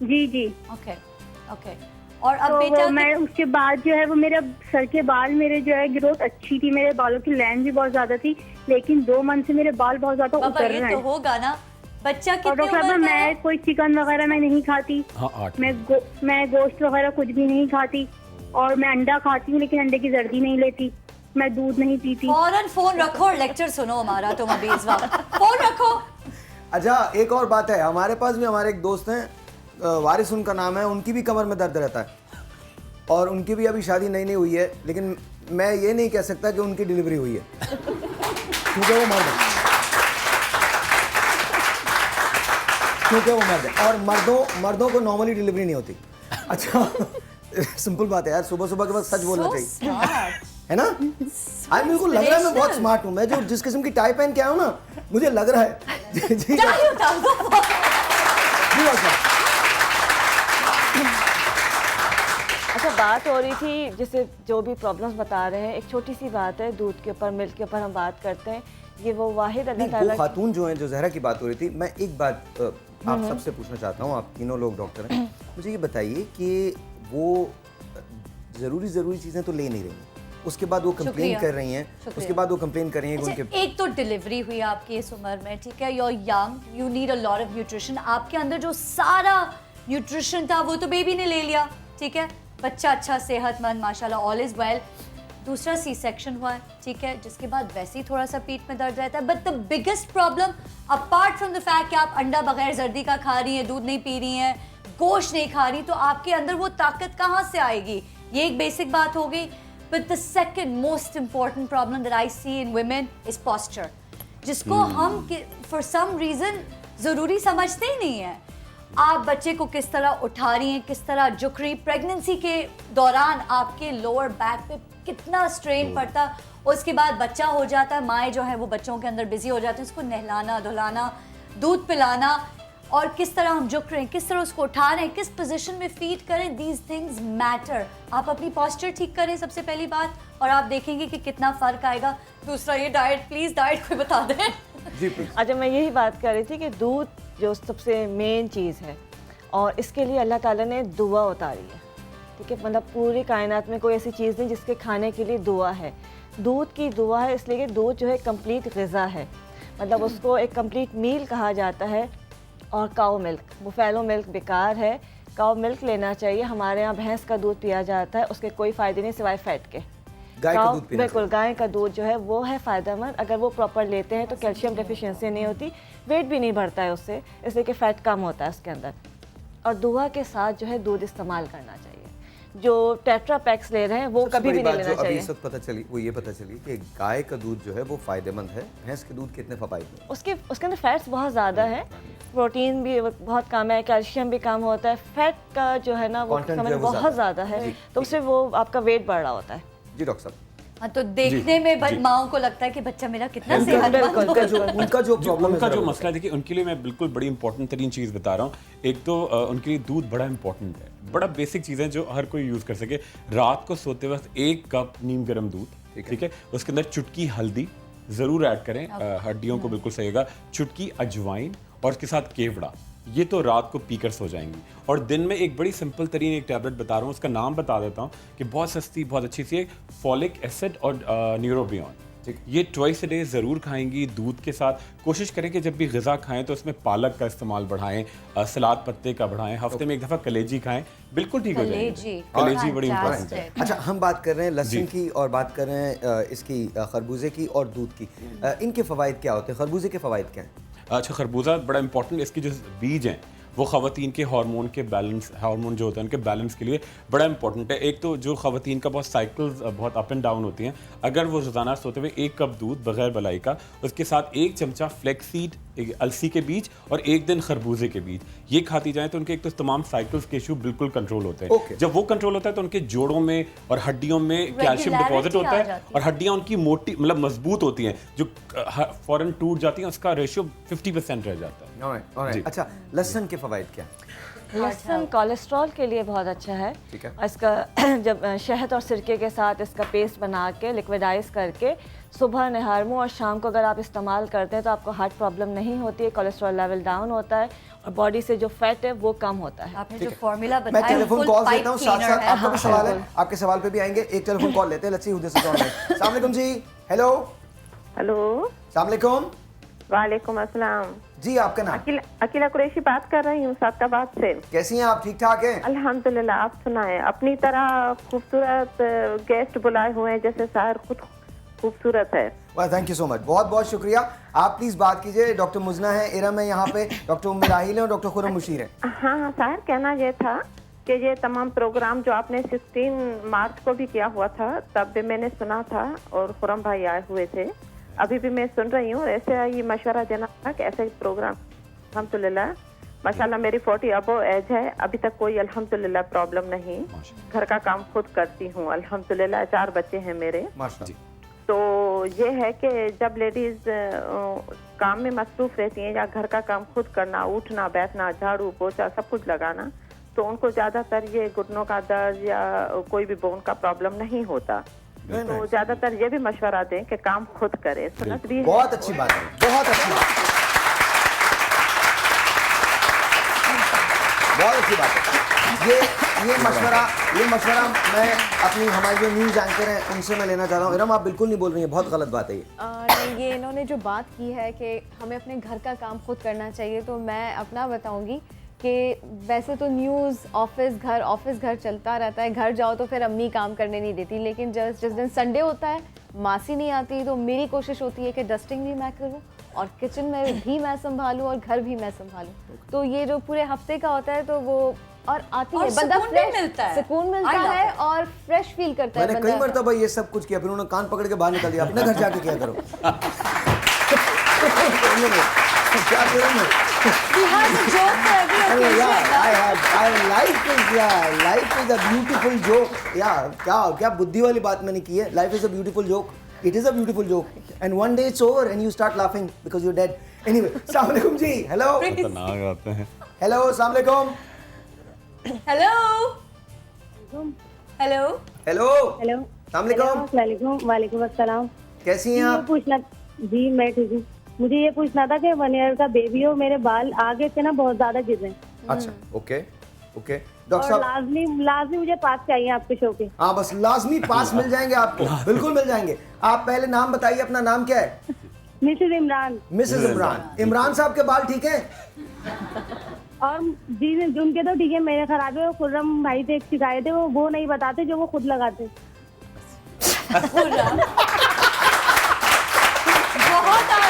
जी जी। ओके और अब तो बेटा वो मैं उसके बाद जो है वो मेरे सर के बाल, मेरे जो है ग्रोथ अच्छी थी, मेरे बालों की लेंथ भी बहुत ज्यादा थी, लेकिन 2 मंथ से मेरे बाल बहुत ज्यादा बाबा उतर ये रहे तो हैं। होगा ना। बच्चा और कितनी डॉक्टर साहब उम्र का है? मैं कोई चिकन वगैरह मैं नहीं खाती। हाँ, 8 मैं गोश्त वगैरह कुछ भी नहीं खाती और मैं अंडा खाती हूँ, लेकिन अंडे की जर्दी नहीं लेती। मैं दूध नहीं पीती। फौरन फोन रखो और लेक्चर सुनो हमारा तुम अभी इस वक्त। फोन रखो। अच्छा एक और बात है, हमारे पास भी हमारे एक दोस्त हैं, वारिस उनका नाम है, उनकी भी कमर में दर्द रहता है और उनकी भी अभी शादी नई हुई है, लेकिन मैं ये नहीं कह सकता कि उनकी डिलीवरी हुई है क्योंकि वो मर्द है। और मर्दों को नॉर्मली डिलीवरी नहीं होती। अच्छा सिंपल बात है यार, सुबह सुबह के वक्त सच बोलना So चाहिए, smart. है ना? आज मेरे को लग रहा है मैं बहुत inspirational. स्मार्ट हूँ। मैं जो जिस किस्म की टाई पहन के आया हूँ ना, मुझे लग रहा है जी जी ताली उठाओ। जी डॉक्टर साहब। अच्छा बात हो रही थी, जैसे जो भी प्रॉब्लम्स बता रहे हैं, एक छोटी सी बात है, दूध के ऊपर, मिल्क के ऊपर हम बात करते हैं, ये वो वाहिद अल्लाह नहीं, ताला वो खातून जो हैं, जो जहरा की बात हो रही थी, मैं एक बात आप सबसे पूछना चाहता हूँ, आप तीनों लोग डॉक्टर हैं, मुझे ये बताइए कि वो ज़रूरी चीज़ें तो ले नहीं रही हैं, उसके बाद वो कंप्लेन शुक्रिया। कर रही हैं, शुक्रिया। उसके बाद वो कंप्लेन कर रही हैं कि अच्छा, उनके एक तो डिलीवरी हुई आपकी इस उम्र में, ठीक है, you're young, you need a lot of nutrition। आपके अंदर जो सारा न्यूट्रिशन था वो तो बेबी ने ले लिया, ठीक है, बच्चा अच्छा सेहतमंद माशाल्लाह, ऑल इज वेल। दूसरा सी सेक्शन हुआ है, ठीक है, जिसके बाद वैसे ही थोड़ा सा पेट में दर्द रहता है। But the biggest problem apart from the fact कि आप अंडा बगैर जर्दी का खा रही हैं, दूध नहीं पी रही हैं, गोश्त नहीं खा रही, तो आपके अंदर वो ताकत कहाँ से आएगी? ये एक बेसिक बात हो गई। But the second most important problem that I see in women is posture, जिसको हम फॉर सम रीजन जरूरी समझते ही नहीं है। आप बच्चे को किस तरह उठा रही हैं, किस तरह झुक रही, प्रेगनेंसी के दौरान आपके लोअर बैक पे कितना स्ट्रेन पड़ता, उसके बाद बच्चा हो जाता है, माएँ जो है वो बच्चों के अंदर बिजी हो जाती है, उसको नहलाना धुलाना, दूध पिलाना और किस तरह हम झुक रहे हैं, किस तरह उसको उठा रहे हैं, किस पोजीशन में फीड करें, दीज थिंग्स मैटर। आप अपनी पॉस्चर ठीक करें सबसे पहली बात, और आप देखेंगे कि कितना फ़र्क आएगा। दूसरा ये डाइट, प्लीज़ डाइट कोई बता दें। जी प्लीज। अच्छा, मैं यही बात कर रही थी कि दूध जो सबसे मेन चीज़ है, और इसके लिए अल्लाह ताला ने दुआ उतारी है, ठीक है। मतलब पूरी कायनात में कोई ऐसी चीज़ नहीं जिसके खाने के लिए दुआ है। दूध की दुआ है इसलिए कि दूध जो है कंप्लीट ग़िज़ा है, मतलब उसको एक कंप्लीट मील कहा जाता है। और काऊ मिल्क, बुफेलो मिल्क बेकार है, काऊ मिल्क लेना चाहिए। हमारे यहाँ भैंस का दूध पिया जाता है, उसके कोई फ़ायदे नहीं सिवाय फैट के। गाय का दूध पीना बिल्कुल, गाय का दूध जो है वो है फ़ायदेमंद। अगर वो प्रॉपर लेते हैं तो कैल्शियम डेफिशिएंसी नहीं होती, वेट भी नहीं बढ़ता है उससे, इसलिए कि फ़ैट कम होता है उसके अंदर। और दुआ के साथ जो है दूध इस्तेमाल करना चाहिए। जो टेट्रा पैक्स ले रहे हैं वो सबसे कभी बड़ी भी बात नहीं जो लेना अभी चाहिए। इस वक्त पता चली वो ये पता चली कि गाय का दूध जो है वो फायदेमंद है, भैंस के दूध कितने फवायद हैं? उसके अंदर फैट्स बहुत ज़्यादा है, प्रोटीन भी बहुत कम है, कैल्शियम भी कम होता है। फैट का जो है ना वो Content जो है समझ वो बहुत ज़्यादा है, तो उससे वो आपका वेट बढ़ रहा होता है। जी डॉक्टर साहब। हाँ, तो देखने में माओ को लगता है कि बच्चा मेरा कितना सेहतमंद बिल्कुल, होगा। उनका जो प्रॉब्लम उनका है जो मसला, देखिए उनके लिए मैं बिल्कुल बड़ी इंपॉर्टेंट तरीन चीज़ बता रहा हूँ। एक तो उनके लिए दूध बड़ा इंपॉर्टेंट है, बड़ा बेसिक चीज़ है जो हर कोई यूज़ कर सके। रात को सोते वक्त 1 कप नीम गर्म दूध, ठीक है, उसके अंदर चुटकी हल्दी ज़रूर ऐड करें, हड्डियों को बिल्कुल सहेगा। चुटकी अजवाइन और उसके साथ केवड़ा, ये तो रात को पीकर सो जाएंगी। और दिन में एक बड़ी सिंपल तरीन एक टैबलेट बता रहा हूँ, उसका नाम बता देता हूँ कि बहुत सस्ती, बहुत अच्छी सी है, फॉलिक एसिड और न्यूरोबियन। ये ट्वाइस अ डे ज़रूर खाएंगी दूध के साथ। कोशिश करें कि जब भी ग़िज़ा खाएं तो उसमें पालक का इस्तेमाल बढ़ाएं, सलाद पत्ते का बढ़ाएं, हफ्ते में एक दफ़ा कलेजी खाएं, बिल्कुल ठीक हो जाएगी। कलेजी बड़ी इंपॉर्टेंट है। अच्छा, हम बात कर रहे हैं लहसुन की और बात कर रहे हैं इसकी खरबूजे की और दूध की। इनके फ़वाइद क्या होते हैं? खरबूजे के फ़वाइद क्या हैं? अच्छा, खरबूजा बड़ा इंपॉर्टेंट, इसकी जो बीज हैं वो ख़वातीन के हार्मोन के बैलेंस, हार्मोन जो होता है उनके बैलेंस के लिए बड़ा इंपॉर्टेंट है। एक तो जो ख़वातीन का बहुत साइकिल्स बहुत अप एंड डाउन होती हैं, अगर वो रोज़ाना सोते हुए 1 कप दूध बग़ैर मलाई का, उसके साथ 1 चमचा फ्लेक्सीड अलसी के बीज और 1 दिन खरबूजे के बीज, ये खाती जाएँ तो उनके एक तो तमाम साइकिल्स के इशू बिल्कुल कंट्रोल होते हैं। Okay. जब वो कंट्रोल होता है तो उनके जोड़ों में और हड्डियों में कैल्शियम डिपॉजिट होता है और हड्डियाँ उनकी मोटी, मतलब मजबूत होती हैं, जो फ़ौरन टूट जाती हैं उसका रेशियो 50% रह जाता है। Alright. अच्छा, लहसुन के फ़वाइद क्या हैं? लहसुन कोलेस्ट्रॉल के लिए बहुत अच्छा है। ठीक है। इसका जब शहद और सिरके के साथ इसका पेस्ट बना के लिक्विडाइज करके सुबह निहार मुँह और शाम को अगर आप इस्तेमाल करते हैं तो आपको हार्ट प्रॉब्लम नहीं होती है, कोलेस्ट्रॉल लेवल डाउन होता है और बॉडी से जो फैट है वो कम होता है। आपने जो फॉर्मूला मैं बताया टेलीफोन फुल कॉल पाइप लेता हूँ, साथ क्लीनर साथ है। आपका भी सवाल है, आपके सवाल पे भी आएंगे। एक टेलीफोन कॉल लेते हैं, let's see who this is on. अस्सलाम वालेकुम जी। हेलो, हेलो, अस्सलाम वालेकुम वालेकुम अस्सलाम। जी, आपका नाम? अकीला कुरैशी बात कर रही हूँ सादाबाद से। कैसी हैं आप? ठीक ठाक हैं? अल्हम्दुलिल्लाह, आप सुनाएं। अपनी तरह खूबसूरत गेस्ट बुलाए हुए हैं, जैसे शायर खुद खूबसूरत है। वाह, थैंक यू सो मच, बहुत बहुत शुक्रिया। आप प्लीज बात कीजिए। डॉक्टर मुजना है, इरम है यहाँ पे, डॉक्टर उम्मे राहिल है और डॉक्टर खुरम मुशीर है। हाँ, शायर कहना ये था कि ये तमाम प्रोग्राम जो आपने 16 मार्च को भी किया हुआ था, तब भी मैंने सुना था और खुरम भाई आए हुए थे, अभी भी मैं सुन रही हूँ। ऐसे ये मशवरा देना था कि ऐसे प्रोग्राम, अल्हम्दुलिल्लाह माशाल्लाह मेरी 40 अबो एज है, अभी तक कोई अल्हम्दुलिल्लाह प्रॉब्लम नहीं। घर का काम खुद करती हूँ अल्हम्दुलिल्लाह, 4 बच्चे हैं मेरे। माशाल्लाह। तो ये है कि जब लेडीज काम में मसरूफ रहती हैं या घर का काम खुद करना, उठना बैठना, झाड़ू पोछा सब कुछ लगाना, तो उनको ज्यादातर ये घुटनों का दर्द या कोई भी बोन का प्रॉब्लम नहीं होता। तो ज्यादातर ये भी मशवरा दें कि काम खुद करें। सुनत भी है। बहुत अच्छी बात है, बहुत अच्छी बात है, बहुत अच्छी बात है। ये मशवरा मैं अपनी हमारी जो न्यूज़ एंकर हैं उनसे मैं लेना चाह रहा हूँ। इरम, आप बिल्कुल नहीं बोल रही हैं, बहुत गलत बात है ये। नहीं, ये इन्होंने जो बात की है कि हमें अपने घर का काम खुद करना चाहिए, तो मैं अपना बताऊंगी कि वैसे तो न्यूज़ ऑफिस घर चलता रहता है, घर जाओ तो फिर अम्मी काम करने नहीं देती, लेकिन जिस दिन संडे होता है, मासी नहीं आती, तो मेरी कोशिश होती है कि डस्टिंग भी मैं करूँ और किचन में भी मैं संभालूँ और घर भी मैं संभालूँ। तो ये जो पूरे हफ्ते का होता है तो वो और आती है, बंदा फ्रेश मिलता है, सुकून मिलता है और फ्रेश फील करता है। मैंने कई मरतबा ये सब कुछ किया, फिर उन्होंने कान पकड़ के बाहर निकल दिया, अपने घर जाके क्या करो। क्या करूं मैं? Life is a beautiful joke. क्या बुद्धि वाली बात मैंने की है। Life is a beautiful joke. It is a beautiful joke. And one day it's over and you start laughing because you're dead. Anyway, Assalamu alaikum ji. Hello. खतरनाक आते हैं। Hello, Assalamu alaikum. Hello hello Hello. Hello Assalamu alaikum. वालेकुम वालेकुम अस्सलाम। कैसी हैं ये आप? पूछना जी मैं ठीक हूँ। मुझे ये पूछना था कि 1 ईयर का बेबी हो, मेरे बाल आगे से ना बहुत ज्यादा गिर रहे हैं अच्छा, ओके ओके। डॉक्टर और साहब, लाजमी मुझे पास चाहिए आपके शो के। हाँ बस लाजमी पास मिल जाएंगे आपको, बिल्कुल मिल जाएंगे। आप पहले नाम बताइए, अपना नाम क्या है? मिसेस इमरान। मिसेस इमरान। इमरान साहब के बाल ठीक है? और जी उनके तो ठीक है, मेरे खराब है। खुर्रम भाई से एक शिकायत है, वो नहीं बताते जो वो खुद लगाते। बहुत आला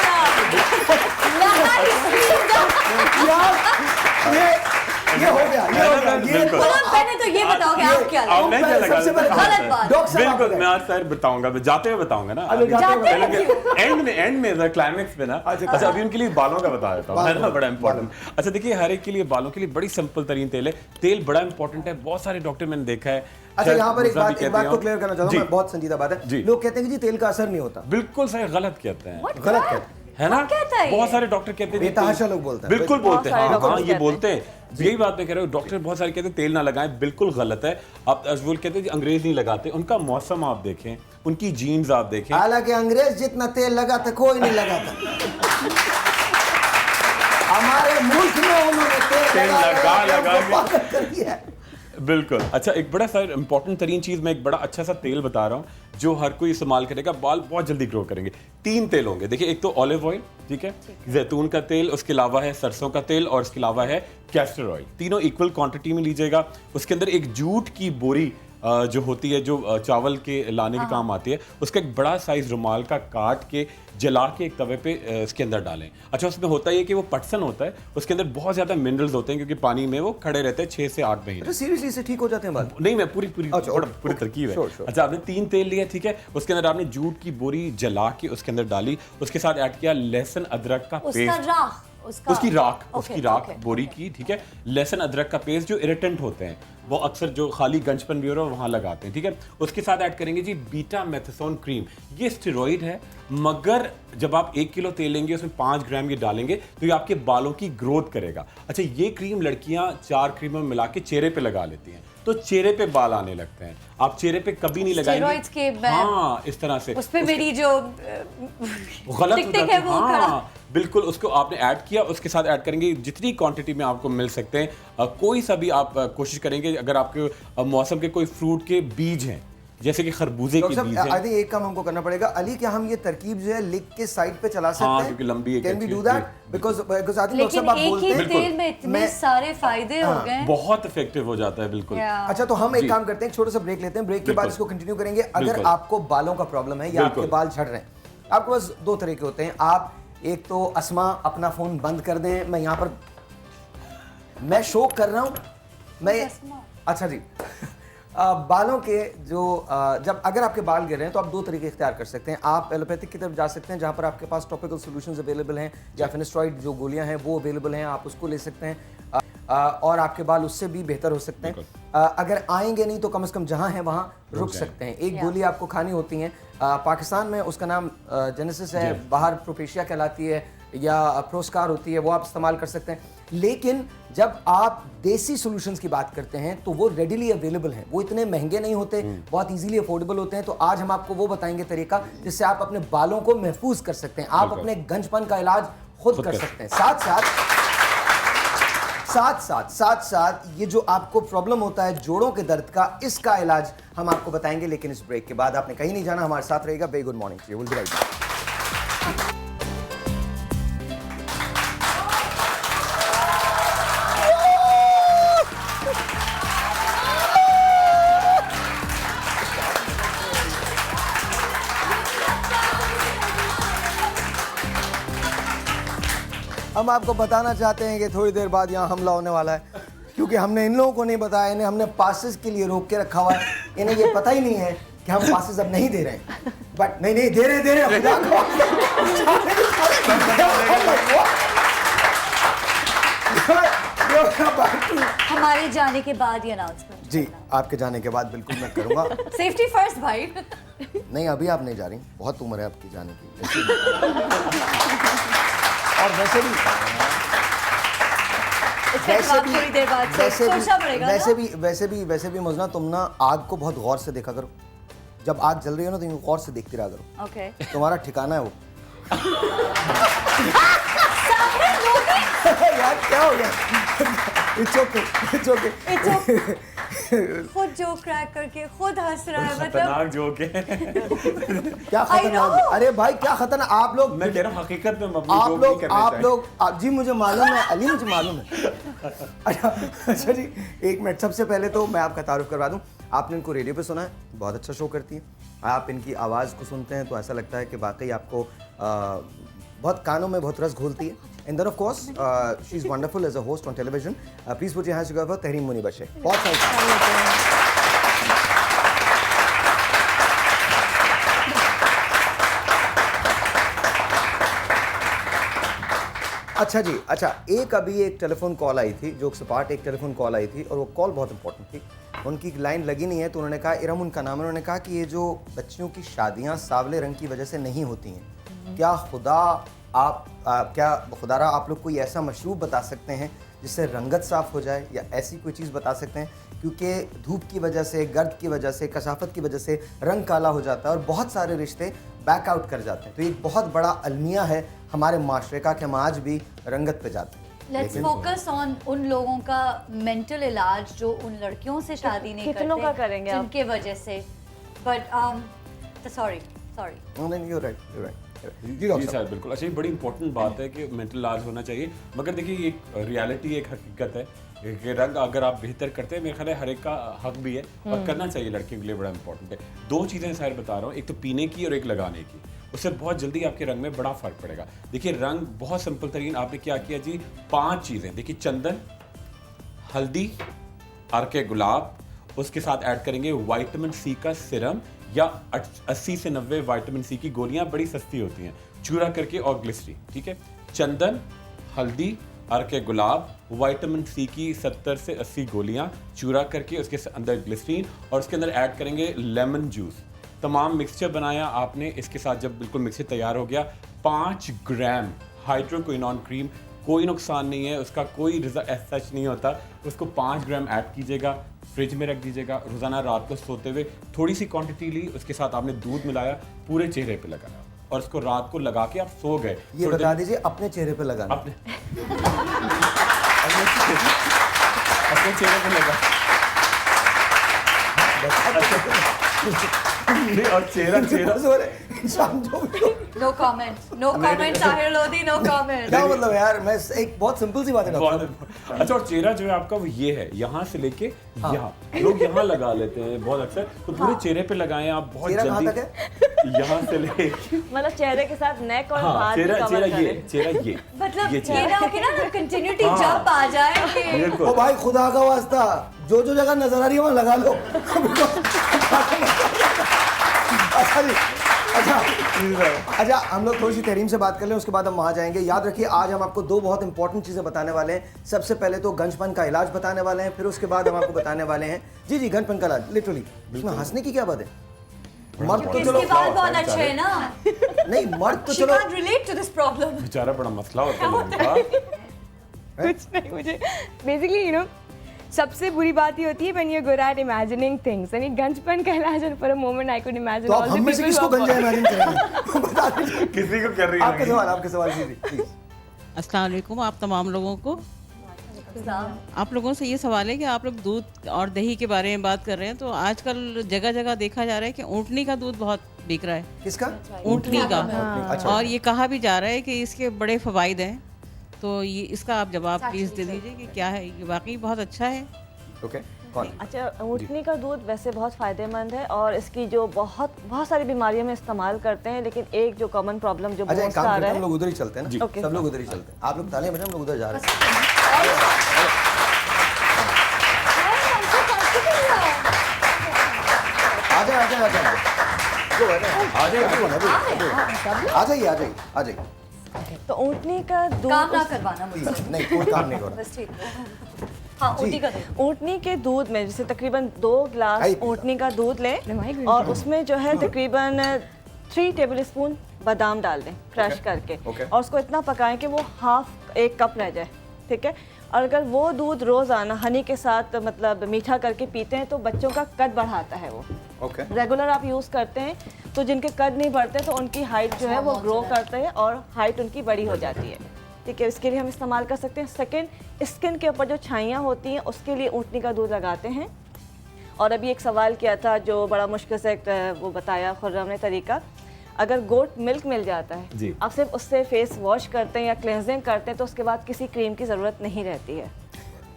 ये हो गया, ये हो गया। ये बिल्कुल। पहले तो ये बताओ कि आप क्या अब मैं क्या लगा सबसे पहले गलत बात। डॉक्टर साहब बिल्कुल, आप मैं आज सर बताऊंगा, मैं जाते हुए बताऊंगा ना। अरे जाते हुए एंड में क्लाइमेक्स पे ना। अच्छा अभी उनके लिए बालों का बता देता हूँ, है ना, बड़ा इंपॉर्टेंट। अच्छा देखिए, हर एक के लिए बालों के लिए बड़ी सिंपल तरीन तेल है। तेल बड़ा इंपॉर्टेंट है, बहुत सारे डॉक्टर मैंने देखा है। अच्छा, यहाँ पर एक दूसरा भी बात कहते को हैं। क्लियर करना चाहता जी। हूँ मैं, बहुत संजीदा बात है। जी। लोग कहते हैं कि जी तेल का असर नहीं होता। बिल्कुल सही, गलत कहते हैं, गलत कहते हैं। है ना। कहता है ये? बहुत सारे डॉक्टर कहते हैं बेतहाशा लोग बोलते हैं। बिल्कुल बोलते हैं, सारे हाँ डॉक्टर हाँ, ये कहते हैं। बोलते हैं। यही बात मैं कह रहा हूँ, डॉक्टर बहुत सारे कहते हैं तेल ना लगाएं, बिल्कुल गलत है। आप वो कहते हैं कि अंग्रेज नहीं लगाते, उनका मौसम आप देखें, उनकी जीन्स आप देखें। हालांकि अंग्रेज जितना तेल लगाता कोई नहीं लगाता। हमारे मुल्क में उन्होंने तेल लगा के है। बिल्कुल। अच्छा, एक बड़ा सा इंपॉर्टेंट तरीन चीज़, मैं एक बड़ा अच्छा सा तेल बता रहा हूँ जो हर कोई इस्तेमाल करेगा, बाल बहुत जल्दी ग्रो करेंगे। 3 तेल होंगे, देखिए, एक तो ऑलिव ऑयल, ठीक है, जैतून का तेल, उसके अलावा है सरसों का तेल, और इसके अलावा है कैस्टर ऑयल। तीनों इक्वल क्वांटिटी में लीजिएगा। उसके अंदर एक जूट की बोरी जो होती है, जो चावल के लाने के काम आती है, उसका एक बड़ा साइज रुमाल का काट के जला के एक तवे पे इसके अंदर डालें। अच्छा, उसमें होता है कि वो पटसन होता है, उसके अंदर बहुत ज्यादा मिनरल्स होते हैं, क्योंकि पानी में वो खड़े रहते हैं 6 से 8 महीने। सीरियसली से ठीक हो जाते हैं बाल? नहीं, मैं पूरी अच्छा, पूरी तरकीब है। sure. अच्छा, आपने 3 तेल लिए, ठीक है, उसके अंदर आपने जूट की बोरी जला के उसके अंदर डाली, उसके साथ ऐड किया लहसुन अदरक का पेस्ट, उसकी राख बोरी की, ठीक है, लहसुन अदरक का पेस्ट, जो इरिटेंट होते हैं वो अक्सर जो खाली गंजपन भी हो रहा है वहाँ लगाते हैं, ठीक है। उसके साथ ऐड करेंगे जी बीटा मेथासोन क्रीम। ये स्टेरॉइड है, मगर जब आप 1 किलो तेल लेंगे उसमें 5 ग्राम ये डालेंगे तो ये आपके बालों की ग्रोथ करेगा। अच्छा, ये क्रीम लड़कियां 4 क्रीमों में मिला के चेहरे पे लगा लेती हैं, तो चेहरे पे बाल आने लगते हैं। आप चेहरे पे कभी नहीं लगाएंगे, हाँ, इस तरह से। उस पे मेरी जो गलत हो जाती है, हाँ बिल्कुल। उसको आपने ऐड किया, उसके साथ ऐड करेंगे जितनी क्वांटिटी में आपको मिल सकते हैं। कोई सा भी आप कोशिश करेंगे, अगर आपके मौसम के कोई फ्रूट के बीज हैं, जैसे कि खरबूजे के बीज हैं। आई थिंक एक काम हमको करना पड़ेगा अली, क्या हम ये तरकीब जो है लिख के साइड पे चला सकते हाँ, हैं? क्योंकि लंबी एक कैन वी अच्छी- डू दैट? जी, बिकॉज़ आई थिंक लेकिन आप एक बोलते ही हैं तेल में इतने सारे फायदे हो गए। बहुत इफेक्टिव हो जाता है, बिल्कुल। अच्छा, तो हम एक जी। काम करते हैं, छोटा सा ब्रेक लेते हैं, ब्रेक के बाद बिल्कुल। इसको कंटिन्यू करेंगे। अगर बिल्कुल। आपको बालों का प्रॉब्लम है या आपके बिल्कुल। बाल झड़ रहे हैं, आपके पास 2 तरह के होते हैं। आप एक तो अस्मा अपना फोन बंद कर दें, मैं यहाँ पर मैं शो कर रहा हूँ, मैं अच्छा जी बालों के जो जब अगर आपके बाल गिर रहे हैं तो आप 2 तरीके इख्तियार कर सकते हैं। आप एलोपैथिक की तरफ जा सकते हैं, जहाँ पर आपके पास टॉपिकल सॉल्यूशंस अवेलेबल हैं, या फिनेस्ट्रॉइड जो गोलियां हैं वो अवेलेबल हैं, आप उसको ले सकते हैं और आपके बाल उससे भी बेहतर हो सकते हैं। अगर आएंगे नहीं तो कम से कम जहाँ हैं वहाँ रुक सकते हैं। एक गोली आपको खानी होती है, पाकिस्तान में उसका नाम जेनेसिस है, बाहर प्रोपेशिया कहलाती है, या प्रोस्कार होती है, वो आप इस्तेमाल कर सकते हैं। लेकिन जब आप देसी सॉल्यूशंस की बात करते हैं तो वो रेडिली अवेलेबल हैं, वो इतने महंगे नहीं होते, बहुत इजीली अफोर्डेबल होते हैं। तो आज हम आपको वो बताएंगे तरीका जिससे आप अपने बालों को महफूज कर सकते हैं, आप अपने गंजपन का इलाज खुद कर सकते हैं। साथ साथ ये जो आपको प्रॉब्लम होता है जोड़ों के दर्द का, इसका इलाज हम आपको बताएंगे, लेकिन इस ब्रेक के बाद। आपने कहीं नहीं जाना, हमारे साथ रहेगा। Very good morning to you, will be right back. हम आपको बताना चाहते हैं कि थोड़ी देर बाद यहाँ हमला होने वाला है, क्योंकि हमने इन लोगों को नहीं बताया, इन्हें हमने पासेस के लिए रोक के रखा हुआ है। इन्हें ये पता ही नहीं है कि हम पासेस अब नहीं दे रहे हैं, बट नहीं दे रहे हमारे जाने के बाद ये अनाउंसमेंट। जी, आपके जाने के बाद बिल्कुल मैं करूँगा। सेफ्टी फर्स्ट भाई। नहीं अभी आप नहीं जा रही, बहुत उम्र है आपकी जाने की। और वैसे भी इसके बाद थोड़ी देर बाद सोचना पड़ेगा ना। वैसे भी मुजना, तुम ना आग को बहुत गौर से देखा करो। जब आग जल रही हो ना तो यूं गौर से देखती रहा करो। ओके। तुम्हारा ठिकाना है वो। यार क्या हो गया? It's okay, it's okay. खुद जो क्रैक करके खुद हंस रहा है, मतलब खतरनाक जोक है। क्या खतरनाक है? अरे भाई क्या खतरनाक, आप लोग, मैं कह रहा हूँ हकीकत में हम अपनी जोक नहीं करने चाहिए। जी मुझे मालूम है अली, मुझे मालूम है। अच्छा जी, एक मिनट, सबसे पहले तो मैं आपका तारुफ करवा दूं। आपने इनको रेडियो पे सुना है, बहुत अच्छा शो करती हैं। आप इनकी आवाज़ को सुनते हैं तो ऐसा लगता है कि वाकई आपको बहुत कानों में बहुत रस घोलती है। And then of course she is wonderful as a host on television. Please put your hands together for Tahreen Munibshar. बहुत सारी अच्छा जी, अच्छा अभी एक टेलीफोन कॉल आई थी, जोक सपाट एक टेलीफोन कॉल आई थी और वो कॉल बहुत इंपॉर्टेंट थी। उनकी लाइन लगी नहीं है तो उन्होंने कहा, इरम उनका नाम है, उन्होंने कहा कि ये जो बच्चियों की शादियां सावले रंग की वजह से नहीं होती हैं, क्या खुदारा आप लोग कोई ऐसा मशरूब बता सकते हैं जिससे रंगत साफ़ हो जाए, या ऐसी कोई चीज़ बता सकते हैं? क्योंकि धूप की वजह से, गर्द की वजह से, कशाफत की वजह से रंग काला हो जाता है और बहुत सारे रिश्ते बैक आउट कर जाते हैं। तो एक बहुत बड़ा अलमिया है हमारे माशरे का कि हम आज भी रंगत पे जाते हैं। लेट्स फोकस ऑन उन लोगों का मेंटल इलाज जो उन लड़कियों से शादी नहीं कितनों करते, का करेंगे आप? जिनके वजह से, बट सॉरी नहीं, you're right. जी सर, बिल्कुल। अच्छा, ये बड़ी इंपॉर्टेंट बात है कि मेंटल इलाज होना चाहिए, मगर देखिए एक रियलिटी, एक हकीकत है कि रंग अगर आप बेहतर करते हैं, मेरे ख्याल है हर एक का हक भी है और करना चाहिए, लड़कियों के लिए बड़ा इंपॉर्टेंट है। दो चीज़ें सर बता रहा हूँ, एक तो पीने की और एक लगाने की। उससे बहुत जल्दी आपके रंग में बड़ा फ़र्क पड़ेगा। देखिए रंग बहुत सिंपल तरीन, आपने क्या किया जी, 5 चीज़ें देखिए, चंदन, हल्दी, अर्के गुलाब, उसके साथ ऐड करेंगे विटामिन सी का सिरम या 80 से 90 विटामिन सी की गोलियां, बड़ी सस्ती होती हैं, चूरा करके, और ग्लिसरीन। ठीक है, चंदन, हल्दी, अर्के गुलाब, विटामिन सी की 70 से 80 गोलियां चूरा करके, उसके अंदर ग्लिसरीन, और उसके अंदर ऐड करेंगे लेमन जूस। तमाम मिक्सचर बनाया आपने, इसके साथ जब बिल्कुल मिक्सचर तैयार हो गया, 5 ग्राम हाइड्रोक्विनोन क्रीम, कोई नुकसान नहीं है उसका, कोई रिजल्ट सच नहीं होता। उसको 5 ग्राम ऐड कीजिएगा, फ्रिज में रख दीजिएगा, रोज़ाना रात को सोते हुए थोड़ी सी क्वांटिटी ली, उसके साथ आपने दूध मिलाया, पूरे चेहरे पे लगाया और उसको रात को लगा के आप सो गए। ये बता दीजिए अपने चेहरे पे लगाना। अपने चेहरे पे लगा और चेहरा no comment Sahir Lodhi, no comment. क्या मतलब यार, मैं एक बहुत सिंपल सी बात है। अच्छा, और चेहरा जो है आपका वो ये है, यहाँ से लेके यहाँ, लोग यहाँ लगा लेते हैं बहुत अक्सर, तो पूरे चेहरे पे लगाएं आप बहुत जल्दी, यहाँ से लेके मतलब चेहरे के साथ नेक और हाथ भी चेहरा कवर ये करें। चेहरा ये मतलब ये ना हो कि ना कंटिन्यूटी जब आ जाए कि ओ भाई खुदा का वास्ता, जो जगह नजर आ रही है वहाँ लगा लो। अच्छा हम लोग थोड़ी सी तहरीम से बात कर लें, उसके बाद हम वहाँ जाएंगे। याद रखिए आज हम आपको 2 बहुत इंपॉर्टेंट चीज़ें बताने वाले हैं। सबसे पहले तो गंजपन का इलाज बताने वाले हैं, फिर उसके बाद हम आपको बताने वाले हैं जी गंजपन का इलाज। लिटरली इसमें हंसने की क्या बात है? मर्द तो चलो, इसके बाल बहुत अच्छे हैं ना, नहीं मर्द तो she चलो, can't relate to this problem। बेचारा बड़ा मसला होता है लोगों का। कुछ नहीं, मुझे बेसिकली सबसे बुरी बात ये होती है when you're good at imagining things। यानी गंजपन का इलाज, and for a moment I could imagine तो all आप the हम में से people किसको who are गंजा इमेजिन करेंगे? बता दीजिए किसी को कर रही है आपके सवाल जी प्लीज। अस्सलाम वालेकुम आप तमाम लोगों को। आप लोगों से ये सवाल है कि आप लोग दूध और दही के बारे में बात कर रहे हैं, तो आजकल जगह जगह देखा जा रहा है कि ऊँटनी का दूध बहुत बिक रहा है। किसका? ऊँटनी का। अच्छा। और ये कहा भी जा रहा है कि इसके बड़े फ़वाइद हैं, तो ये इसका आप जवाब प्लीज़ दे दीजिए कि क्या है, ये वाकई बहुत अच्छा है। ओके कौन? अच्छा, ऊँटनी का दूध वैसे बहुत फ़ायदेमंद है और इसकी जो बहुत सारी बीमारियों में इस्तेमाल करते हैं, लेकिन एक जो कॉमन प्रॉब्लम जो अच्छा एक बहुत काम आ करते रहा हैं, हम है, लोग उधर ही चलते हैं ना। Okay. सब लोग उधर ही चलते हैं, आप लोग तालियां बजाएं, हम लोग उधर जा रहे हैं। आ जाइए। तो ऊँटनी का दूध काम ना करवाना मुझसे। नहीं कोई काम नहीं कर रहा। बस ठीक है। हाँ, ऊँटनी का दूध। ऊँटनी के दूध में जैसे तकरीबन 2 गिलास ऊँटनी का दूध लें और उसमें जो है तकरीबन 3 टेबलस्पून बादाम डाल दें क्रश करके और उसको इतना पकाएं कि वो हाफ 1 कप रह जाए, ठीक है। और अगर वो दूध रोज़ाना हनी के साथ मतलब मीठा करके पीते हैं तो बच्चों का कद बढ़ाता है वो। रेगुलर आप यूज़ करते हैं तो जिनके कद नहीं बढ़ते तो उनकी हाइट जो है वो ग्रो करते हैं और हाइट उनकी बड़ी हो जाती है, ठीक है। इसके लिए हम इस्तेमाल कर सकते हैं। सेकंड, स्किन के ऊपर जो छाइयाँ होती हैं उसके लिए ऊँटनी का दूध लगाते हैं। और अभी एक सवाल किया था जो बड़ा मुश्किल से वो बताया खुर्रम ने तरीका, अगर गोट मिल्क मिल जाता है आप सिर्फ उससे फेस वॉश करते हैं या क्लेंजिंग करते हैं तो उसके बाद किसी क्रीम की ज़रूरत नहीं रहती है।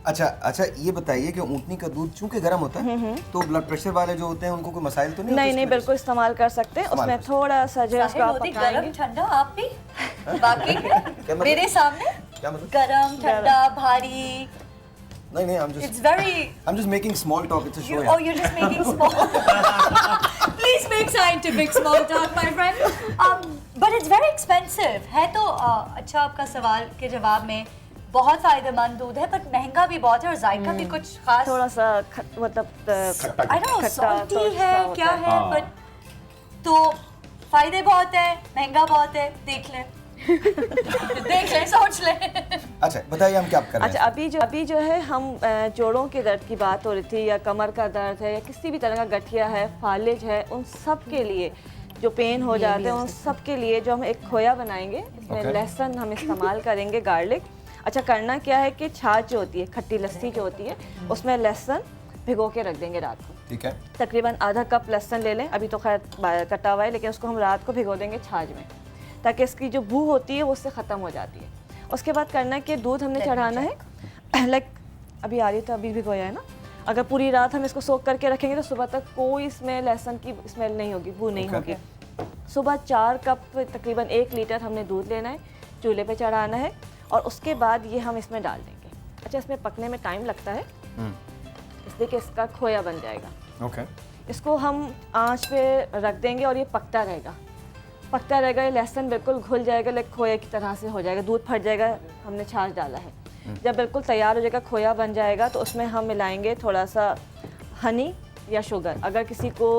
अच्छा, ये बताइए कि ऊँटनी का दूध चूंकि गर्म होता है तो ब्लड प्रेशर वाले जो होते हैं उनको कोई मसाइल तो नहीं? नहीं, बिल्कुल इस्तेमाल कर सकते हैं। उसमें थोड़ा सा जो है उसको आप गरम ठंडा आप भी बाकी मेरे सामने क्या मतलब? गरम ठंडा भारी नहीं, I'm just making small talk. It's a show. Oh, you're just making small. Please make scientific small talk, my friend. But it's very expensive. है तो अच्छा आपका सवाल के जवाब में बहुत फायदेमंद दूध है पर महंगा भी बहुत है और जायका भी कुछ खास थोड़ा सा मतलब I don't know salty है क्या है but तो फायदे बहुत है महंगा बहुत है, देख ले सोच ले। अच्छा बताइए हम क्या कर रहे हैं? अच्छा अभी जो है हम जोड़ों के दर्द की बात हो रही थी या कमर का दर्द है या किसी भी तरह का गठिया है, फालिज है, उन सब के लिए जो पेन हो जाते हैं उन सब के लिए जो हम एक खोया बनाएंगे इसमें लहसुन हम इस्तेमाल करेंगे, गार्लिक। अच्छा करना क्या है कि छाछ जो होती है खट्टी लस्सी जो होती है उसमें लहसुन भिगो के रख देंगे रात को, ठीक है। तकरीबन आधा कप लहसुन ले लें, अभी तो खैर कटा हुआ है लेकिन उसको हम रात को भिगो देंगे छाछ में ताकि इसकी जो बू होती है वो उससे ख़त्म हो जाती है। उसके बाद करना है कि दूध हमने चढ़ाना है लाइक अभी आ रही है तो अभी भिगोया है ना, अगर पूरी रात हम इसको सोख करके रखेंगे तो सुबह तक कोई इसमें लहसुन की स्मेल नहीं होगी, बू नहीं होगी। सुबह 4 कप तकरीबन 1 लीटर हमने दूध लेना है, चूल्हे पे चढ़ाना है और उसके बाद ये हम इसमें डाल देंगे। अच्छा इसमें पकने में टाइम लगता है इसलिए कि इसका खोया बन जाएगा। इसको हम आँच पे रख देंगे और ये पकता रहेगा, ये लहसुन बिल्कुल घुल जाएगा, लाइक खोया की तरह से हो जाएगा, दूध फट जाएगा, हमने छाछ डाला है। जब बिल्कुल तैयार हो जाएगा, खोया बन जाएगा तो उसमें हम मिलाएंगे थोड़ा सा हनी या शुगर। अगर किसी को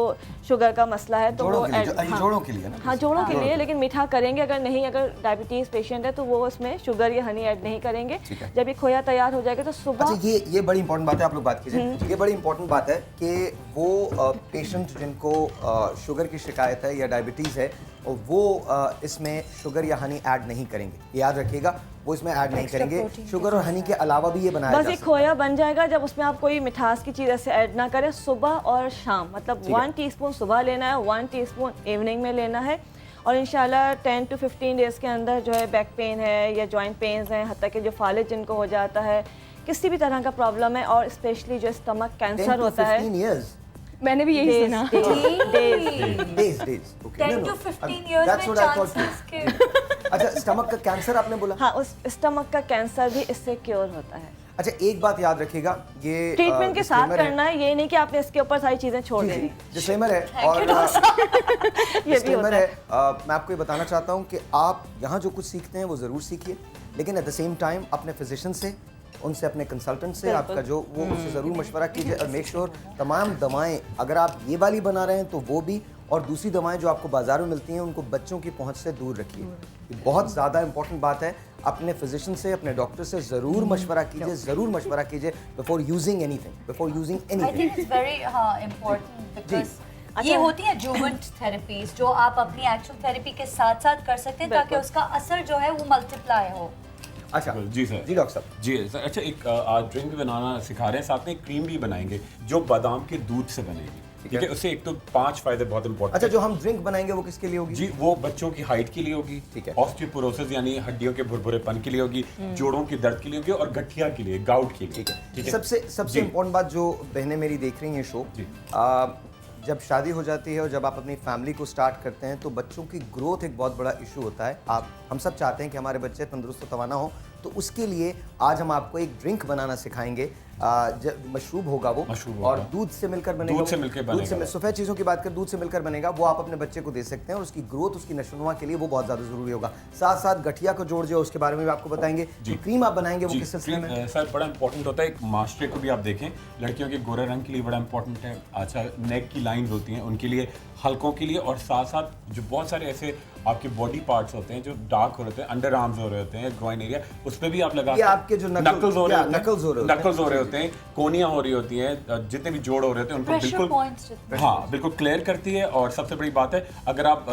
शुगर का मसला है तो वो जोड़ों के लिए ना? हाँ जोड़ों के लिए, लेकिन मीठा करेंगे। अगर नहीं, अगर डायबिटीज़ पेशेंट है तो वो उसमें शुगर या हनी ऐड नहीं करेंगे। जब ये खोया तैयार हो जाएगा तो सुबह अच्छा ये बड़ी इंपॉर्टेंट बात है, आप लोग बात कीजिए। ये बड़ी इंपॉर्टेंट बात है कि वो पेशेंट जिनको शुगर की शिकायत है या डायबिटीज़ है वो इसमें शुगर या हनी ऐड नहीं करेंगे, याद रखिएगा वो इसमें ऐड नहीं करेंगे। शुगर और हनी के अलावा भी ये बनाया बस ये खोया बन जाएगा जब उसमें आप कोई मिठास की चीज़ ऐसे ऐड ना करें। सुबह और शाम मतलब 1 टीस्पून सुबह लेना है, 1 टीस्पून इवनिंग में लेना है और इंशाल्लाह 10 to 15 डेज़ के अंदर जो है बैक पेन है या जॉइंट पेन्स हैं, हत्ता कि जो फालिज जिनको हो जाता है, किसी भी तरह का प्रॉब्लम है और स्पेशली जो स्टमक कैंसर होता है, मैंने भी यही सुना। 10 to 15 years में चांसेस के अच्छा स्टमक का कैंसर आपने बोला? हाँ उस स्टमक का कैंसर भी इससे क्योर होता है। अच्छा एक बात याद रखिएगा, ये ट्रीटमेंट के साथ करना है, ये नहीं कि आपने इसके ऊपर सारी चीजें छोड़ देनी। डिस्क्लेमर है और डिस्क्लेमर है, मैं आपको ये बताना चाहता हूँ कि आप यहाँ जो कुछ सीखते हैं वो ज़रूर सीखिए, लेकिन एट द सेम टाइम अपने फिजिशियन से, उनसे, अपने कंसल्टेंट से आपका जो वो उससे ज़रूर मशवरा कीजिए और मेक श्योर तमाम दवाएं अगर आप ये वाली बना रहे हैं तो वो भी, और दूसरी दवाएं जो आपको बाजार में मिलती हैं उनको बच्चों की पहुंच से दूर रखिए। ये बहुत ज़्यादा इंपॉर्टेंट बात है। अपने फिजिशियन से, अपने डॉक्टर से ज़रूर मशवरा कीजिए before using anything. I think it's very important because ये होती है जुवेंट थेरेपीज जो आप अपनी एक्चुअल थेरेपी के साथ साथ कर सकते हैं ताकि उसका असर जो है वो मल्टीप्लाई हो। अच्छा जी सर, जी डॉक्टर साहब, जी सर। अच्छा एक आज ड्रिंक बनाना सिखा रहे हैं, साथ में एक क्रीम भी बनाएंगे जो बादाम के दूध से बनेगी, ठीक है। उससे एक तो 5 फायदे बहुत इंपॉर्टेंट। अच्छा जो हम ड्रिंक बनाएंगे वो किसके लिए होगी? जी वो बच्चों की हाइट के लिए होगी, ठीक है। ऑस्टियोपोरोसिस यानी हड्डियों के भुरभुरेपन के लिए होगी, जोड़ों के दर्द के लिए होगी और गठिया के लिए, गाउट के लिए, ठीक है। सबसे इंपॉर्टेंट बात जो बहनें मेरी देख रही हैं शो, जब शादी हो जाती है और जब आप अपनी फैमिली को स्टार्ट करते हैं तो बच्चों की ग्रोथ एक बहुत बड़ा इशू होता है। हम सब चाहते हैं कि हमारे बच्चे तंदुरुस्त तवाना हो, तो उसके लिए आज हम आपको एक ड्रिंक बनाना सिखाएंगे मशरूब होगा वो, मशरूब और होगा। दूध से मिलकर बनेगा। दूध से मिलकर बनेगा वो। सफ़ेद चीज़ों की बात करें, दूध से मिलकर बनेगा, वो आप अपने बच्चे को दे सकते हैं और उसकी ग्रोथ, उसकी नशोनुमा के लिए वो बहुत ज़्यादा ज़रूरी होगा। साथ साथ गठिया को जोड़ जो उसके बारे में भी आपको बताएंगे। जो क्रीम आप बनाएंगे वो किस सिलसिले में? सर बड़ा इंपॉर्टेंट होता है, एक मास्टरे को भी आप देखें, लड़कियों के गोरे रंग के लिए बड़ा इंपॉर्टेंट है। अच्छा, नेक की लाइंस होती हैं उनके लिए, हल्कों के लिए, और साथ साथ जो बहुत सारे ऐसे आपके बॉडी पार्ट्स होते हैं जो डार्क हो रहे होते हैं, अंडर आर्म्स हो रहे होते हैं, ग्रोइन एरिया, उस पर भी आप लगा, ये आपके जो नकल्स हो रहे होते हैं, नकल्स हो रहे होते हैं, कोनियां हो रही होती हैं, जितने भी जोड़ हो रहे होते हैं उनको बिल्कुल, हाँ बिल्कुल क्लियर करती है। और सबसे बड़ी बात है, अगर आप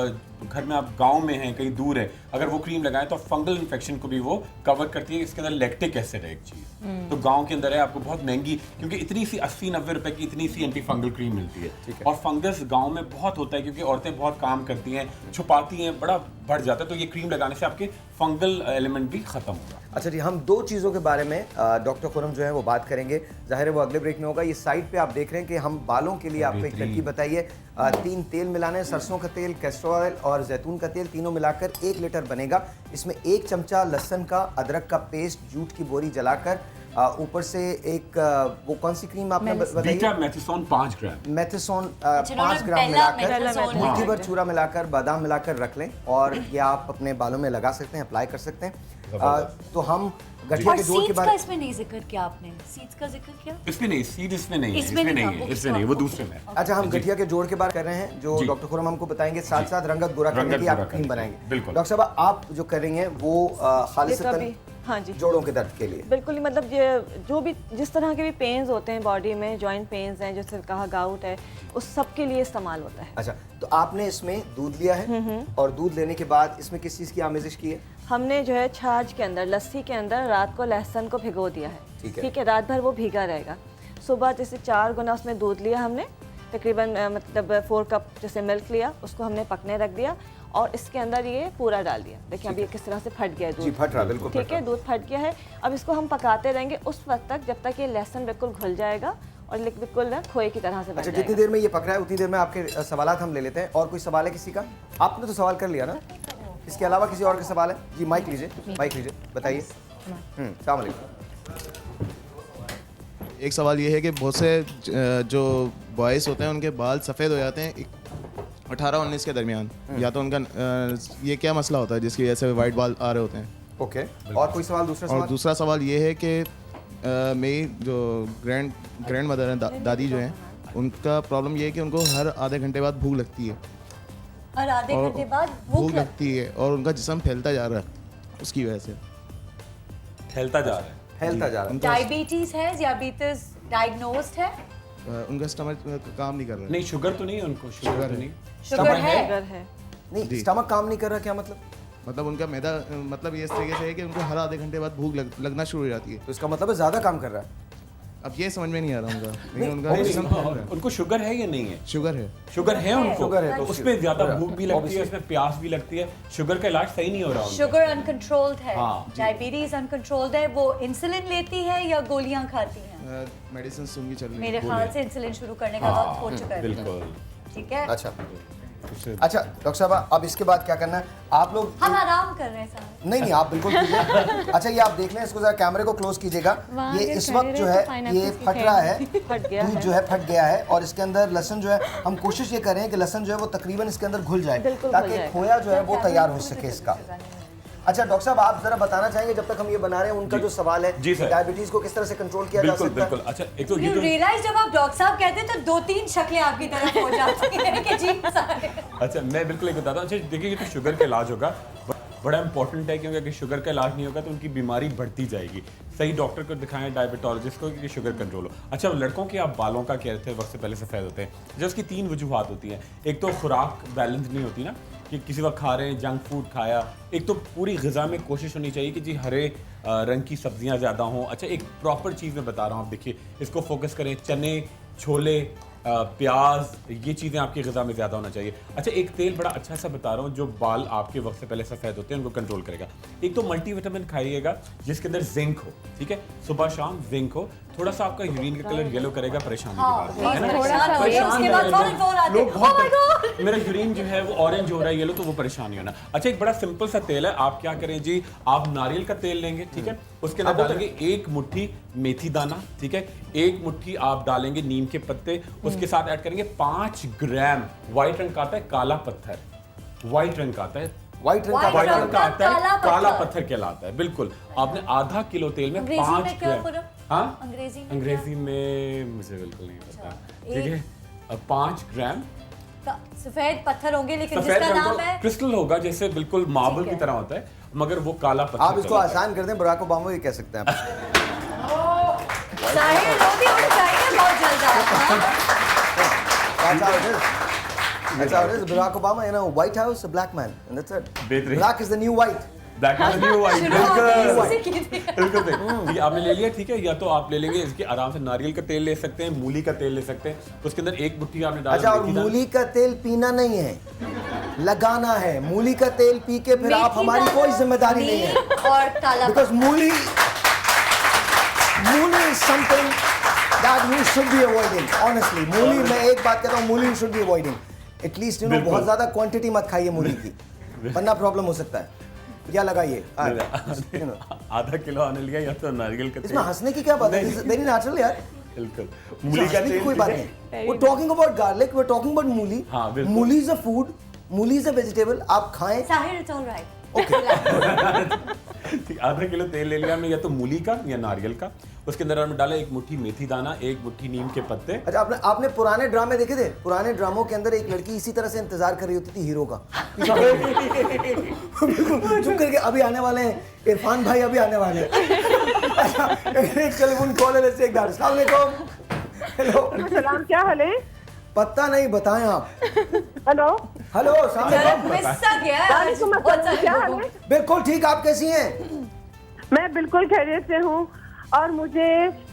घर में, आप गांव में हैं, कहीं दूर है, अगर वो क्रीम लगाएं तो फंगल इन्फेक्शन को भी वो कवर करती है। इसके अंदर लैक्टिक एसिड है एक चीज़, तो गांव के अंदर है, आपको बहुत महंगी, क्योंकि इतनी सी 80-90 रुपए की इतनी सी एंटी फंगल क्रीम मिलती है। और फंगस गांव में बहुत होता है, क्योंकि औरतें बहुत काम करती हैं, छुपाती हैं, बड़ा बढ़ जाता है, तो ये क्रीम लगाने से आपके फंगल एलिमेंट भी खत्म होगा। अच्छा जी, हम दो चीज़ों के बारे में डॉक्टर खुरम जो है वो बात करेंगे, जाहिर है वो अगले ब्रेक में होगा। ये साइड पे आप देख रहे हैं कि हम बालों के लिए आपको एक तरकीब बताइए। 3 तेल मिलाने, सरसों का तेल, कैस्टर ऑयल और जैतून का तेल, तीनों मिलाकर 1 लीटर बनेगा। इसमें 1 चमचा लहसुन का, अदरक का पेस्ट, जूट की बोरी जलाकर, ऊपर से एक वो कौन सी क्रीम आपने बताई? बीटा मेथिसोन 5 ग्राम, मेथिसोन 5 ग्राम मिलाकर, मुट्ठी भर चूरा मिलाकर, बादाम मिलाकर रख लें, और ये आप अपने बालों में लगा सकते हैं, अप्लाई कर सकते हैं। तो हम गठिया के जोड़ के बाद, इसमें नहीं जिक्र किया आपने, सीड्स का जिक्र किया? इसमें नहीं, सीड इसमें नहीं है, इसमें नहीं है, वो दूसरे में। अच्छा, हम गठिया के जोड़ के बात कर रहे हैं जो डॉक्टर खुरम हमको बताएंगे, साथ साथ रंगत गोरा करने की आप क्रीम बनाएंगे। बिल्कुल। डॉक्टर साहब, आप जो कर रही हैं वो खालिसतन हाँ जी, जोड़ों के दर्द के लिए? बिल्कुल ही, मतलब जो भी जिस तरह के भी पेन्स होते हैं बॉडी में, जॉइंट पेन्स हैं, जैसे कहा गाउट है, उस सब के लिए इस्तेमाल होता है। अच्छा, तो आपने इसमें दूध लिया है, और दूध लेने के बाद इसमें किस चीज़ की आमेजिश की है? हमने जो है छाछ के अंदर, लस्सी के अंदर रात को लहसुन को भिगो दिया है। ठीक है, रात भर वो भीगा रहेगा। सुबह जैसे 4 गुना उसमें दूध लिया हमने, तकरीबन मतलब 4 कप जैसे मिल्क लिया, उसको हमने पकने रख दिया, और इसके अंदर ये पूरा डाल दिया। देखिए अभी किस तरह से फट गया है दूध। जी, फट रहा, बिल्कुल ठीक है, दूध फट गया है। अब इसको हम पकाते रहेंगे उस वक्त तक जब तक ये लहसुन बिल्कुल घुल जाएगा और बिल्कुल ना खोए की तरह से बन अच्छा, जाएगा। जितनी देर में ये पक रहा है उतनी देर में आपके सवालात हम ले लेते हैं। और कोई सवाल है किसी का? आपने तो सवाल कर लिया ना, इसके अलावा किसी और का सवाल है? जी, माइक लीजिए, बताइए। अस्सलाम वालेकुम। एक सवाल ये है कि बहुत से जो बॉयज़ होते हैं उनके बाल सफ़ेद हो जाते हैं 18-19 के दरमियान, या तो उनका ये क्या मसला होता है जिसकी वजह से वाइट बाल आ रहे होते हैं? ओके, और कोई सवाल? दूसरा सवाल ये है कि मेरी जो ग्रैंड मदर हैं, दादी जो हैं, उनका प्रॉब्लम ये है कि उनको हर आधे घंटे बाद भूख लगती है, और आधे घंटे बाद भूख लगती है, और उनका जिस्म फैलता जा रहा है, उसकी वजह से फैलता जा रहा है। डायबिटीज है, diabetes डायग्नोस्ड है? उनका स्टमक काम नहीं कर रहा है। नहीं, शुगर तो नहीं है उनको, शुगर तो नहीं, शुगर है? नहीं, स्टमक काम नहीं कर रहा, क्या मतलब? मतलब उनका मैदा, मतलब ये इस तरीके से है कि उनको हर आधे घंटे बाद भूख लगना शुरू हो जाती है। तो इसका मतलब है ज़्यादा काम कर रहा है। अब ये समझ में नहीं आ रहा उनका, लेकिन उनका उनको शुगर है या नहीं है? शुगर है उनको, शुगर है, तो उसमें ज्यादा भूख भी लगती है, उसमें प्यास भी लगती है, शुगर का इलाज सही नहीं हो रहा। शुगर अनकंट्रोल्ड है, डायबिटीज अनकंट्रोल्ड है, वो इंसुलिन लेती है या गोलियां खाती हैं? मेडिसिन सुनगी चल रही है। मेरे ख्याल से इंसुलिन शुरू करने का वक्त हो चुका है। बिल्कुल, ठीक है। अच्छा डॉक्टर साहब, अब इसके बाद क्या करना है? आप लोग हम आराम कर रहे हैं साहब। नहीं, आप बिल्कुल कीजिए। अच्छा, ये आप देख लें, इसको जरा कैमरे को क्लोज कीजिएगा। ये इस वक्त जो है ये फट रहा है, दूध जो है फट गया है, और इसके अंदर लहसुन जो है, हम कोशिश ये कर रहे हैं कि लहसुन जो है वो तकरीबन इसके अंदर घुल जाए, ताकि खोया जो है वो तैयार हो सके इसका। अच्छा डॉक्टर साहब, आप जरा बताना चाहेंगे, जब तक हम ये बना रहे हैं, उनका जो सवाल है डायबिटीज को किस तरह से कंट्रोल किया जा सकता है? बिल्कुल। अच्छा, एक तो यू रियलाइज जब आप डॉक्टर साहब कहते हैं तो 2-3 शक्लें आपकी तरफ हो जाती हैं कि जी सारे। अच्छा, मैं बिल्कुल एक बताता हूँ। अच्छा देखिए, ये तो शुगर का इलाज होगा, बड़ा इंपॉर्टेंट है, क्योंकि अगर शुगर का इलाज नहीं होगा तो उनकी बीमारी बढ़ती जाएगी। सही डॉक्टर को दिखाएं, डायबिटोलॉजिस्ट को, कि शुगर कंट्रोल हो। अच्छा, लड़कों के आप बालों का कह रहे थे, वक्त से पहले सफ़ेद होते हैं, जो उसकी 3 वजूहात होती हैं। एक तो खुराक बैलेंस नहीं होती ना, कि किसी वक्त खा रहे हैं, जंक फूड खाया। एक तो पूरी ग़िज़ा में कोशिश होनी चाहिए कि जी हरे रंग की सब्जियां ज़्यादा हों। अच्छा, एक प्रॉपर चीज़ मैं बता रहा हूँ, आप देखिए, इसको फोकस करें, चने, छोले, प्याज, ये चीज़ें आपकी ग़िज़ा में ज़्यादा होना चाहिए। अच्छा, एक तेल बड़ा अच्छा सा बता रहा हूँ जो बाल आपके वक्त से पहले सफ़ेद होते हैं उनको कंट्रोल करेगा। एक तो मल्टीविटामिन खाइएगा जिसके अंदर जिंक हो, ठीक है, सुबह शाम जिंक हो, थोड़ा सा आपका यूरिन का कलर येलो करेगा, परेशानी की हाँ, बात है ना? परेशान हो गए, परेशान उसके बाद हो फौरन गए। फोन आते लोग हैं, बहुत "Oh my God!" मेरा यूरिन जो है वो ऑरेंज हो रहा है, येलो, तो वो परेशानी होना। अच्छा, एक बड़ा सिंपल सा तेल है, आप क्या करें जी, आप नारियल का तेल लेंगे, ठीक है, उसके अंदर डालेंगे 1 मुट्ठी मेथी दाना, ठीक है, 1 मुट्ठी आप डालेंगे नीम के पत्ते, उसके साथ ऐड करेंगे 5 ग्राम व्हाइट रंग का आता है काला पत्थर, व्हाइट रंग का आता है, व्हाइट रंग White व्हाइट रंग रंग का आता काला है, काला पत्थर। पत्थर कहलाता है, बिल्कुल। आपने आधा किलो तेल में अंग्रेजी 5 में क्या ग्राम, पूरा? हाँ, अंग्रेजी में अंग्रेजी में मुझे बिल्कुल नहीं पता, ठीक एक- है। 5 ग्राम सफेद पत्थर होंगे, लेकिन सफेद जिसका रंग नाम तो है क्रिस्टल होगा, जैसे बिल्कुल मार्बल की तरह होता है, मगर वो काला पत्थर आप इसको कहलाता है। आसान कर दें, बराक ओबामा भी कह सकते हैं आप। साहिल लोधी होना चाहिए बहुत जल्द आप, हाँ? That's how it is. That's how it is. Barack Obama, you know, White House, a black man, and that's it. बेहतरीन। Black is the new white. That is the new white, शुरुआत बिल्कुल। इसी से की थी। बिल्कुल सही। ठीक है, आपने ले लिया, ठीक है, या तो आप ले लेंगे इसके आराम से नारियल का तेल ले सकते हैं, मूली का तेल ले सकते हैं, उसके अंदर 1 मुट्ठी आपने डाला अच्छा, और मेथी दाना। मूली का तेल पीना नहीं है, लगाना है। मूली का तेल पी के फिर आप, मेथी हमारी दाना, कोई जिम्मेदारी नहीं है। नीम और काला Because मूली is something that you should be avoiding. Honestly, मूली, मैं एक बात कहता हूँ, मूली you should be avoiding. At least, you know, बिल्कुल। बहुत ज्यादा क्वांटिटी मत खाइए मूली की, वरना प्रॉब्लम हो सकता है। या लगाइए, you know. आधा किलो आने लिया, या तो नारियल का इसमें हंसने की क्या बात है? वेरी नेचुरल यार। बिल्कुल। मूली मूली का की तेल, कोई बात नहीं। We're talking about garlic, we're talking about मूली। हाँ, बिल्कुल। मूली is a food, मूली is a vegetable, आप खाएं। साहिल, it's all right. ठीक, आधा किलो तेल ले लिया हमने, या तो मूली का या नारियल का, उसके अंदर हमने डाला 1 मुट्ठी मेथी दाना, 1 मुट्ठी नीम के पत्ते। अच्छा, आपने पुराने ड्रामे देखे थे? पुराने ड्रामों के अंदर एक लड़की इसी तरह से इंतजार कर रही होती थी हीरो का। बिल्कुल चुप करके, अभी आने वाले हैं इरफान भाई, अभी आने वाले हैं। अच्छा, एक टेलीफोन कॉल है, लेट्स टेक दैट। अस्सलाम वालेकुम। हेलो। सलाम, क्या हाल है? पता नहीं, बताएं आप। हेलो हेलो, अस्सलाम वालेकुम। मिस्सा गया है। वालेकुम अस्सलाम, क्या हाल है? बिल्कुल ठीक, आप कैसी हैं? मैं बिल्कुल खैरियत से हूँ, और मुझे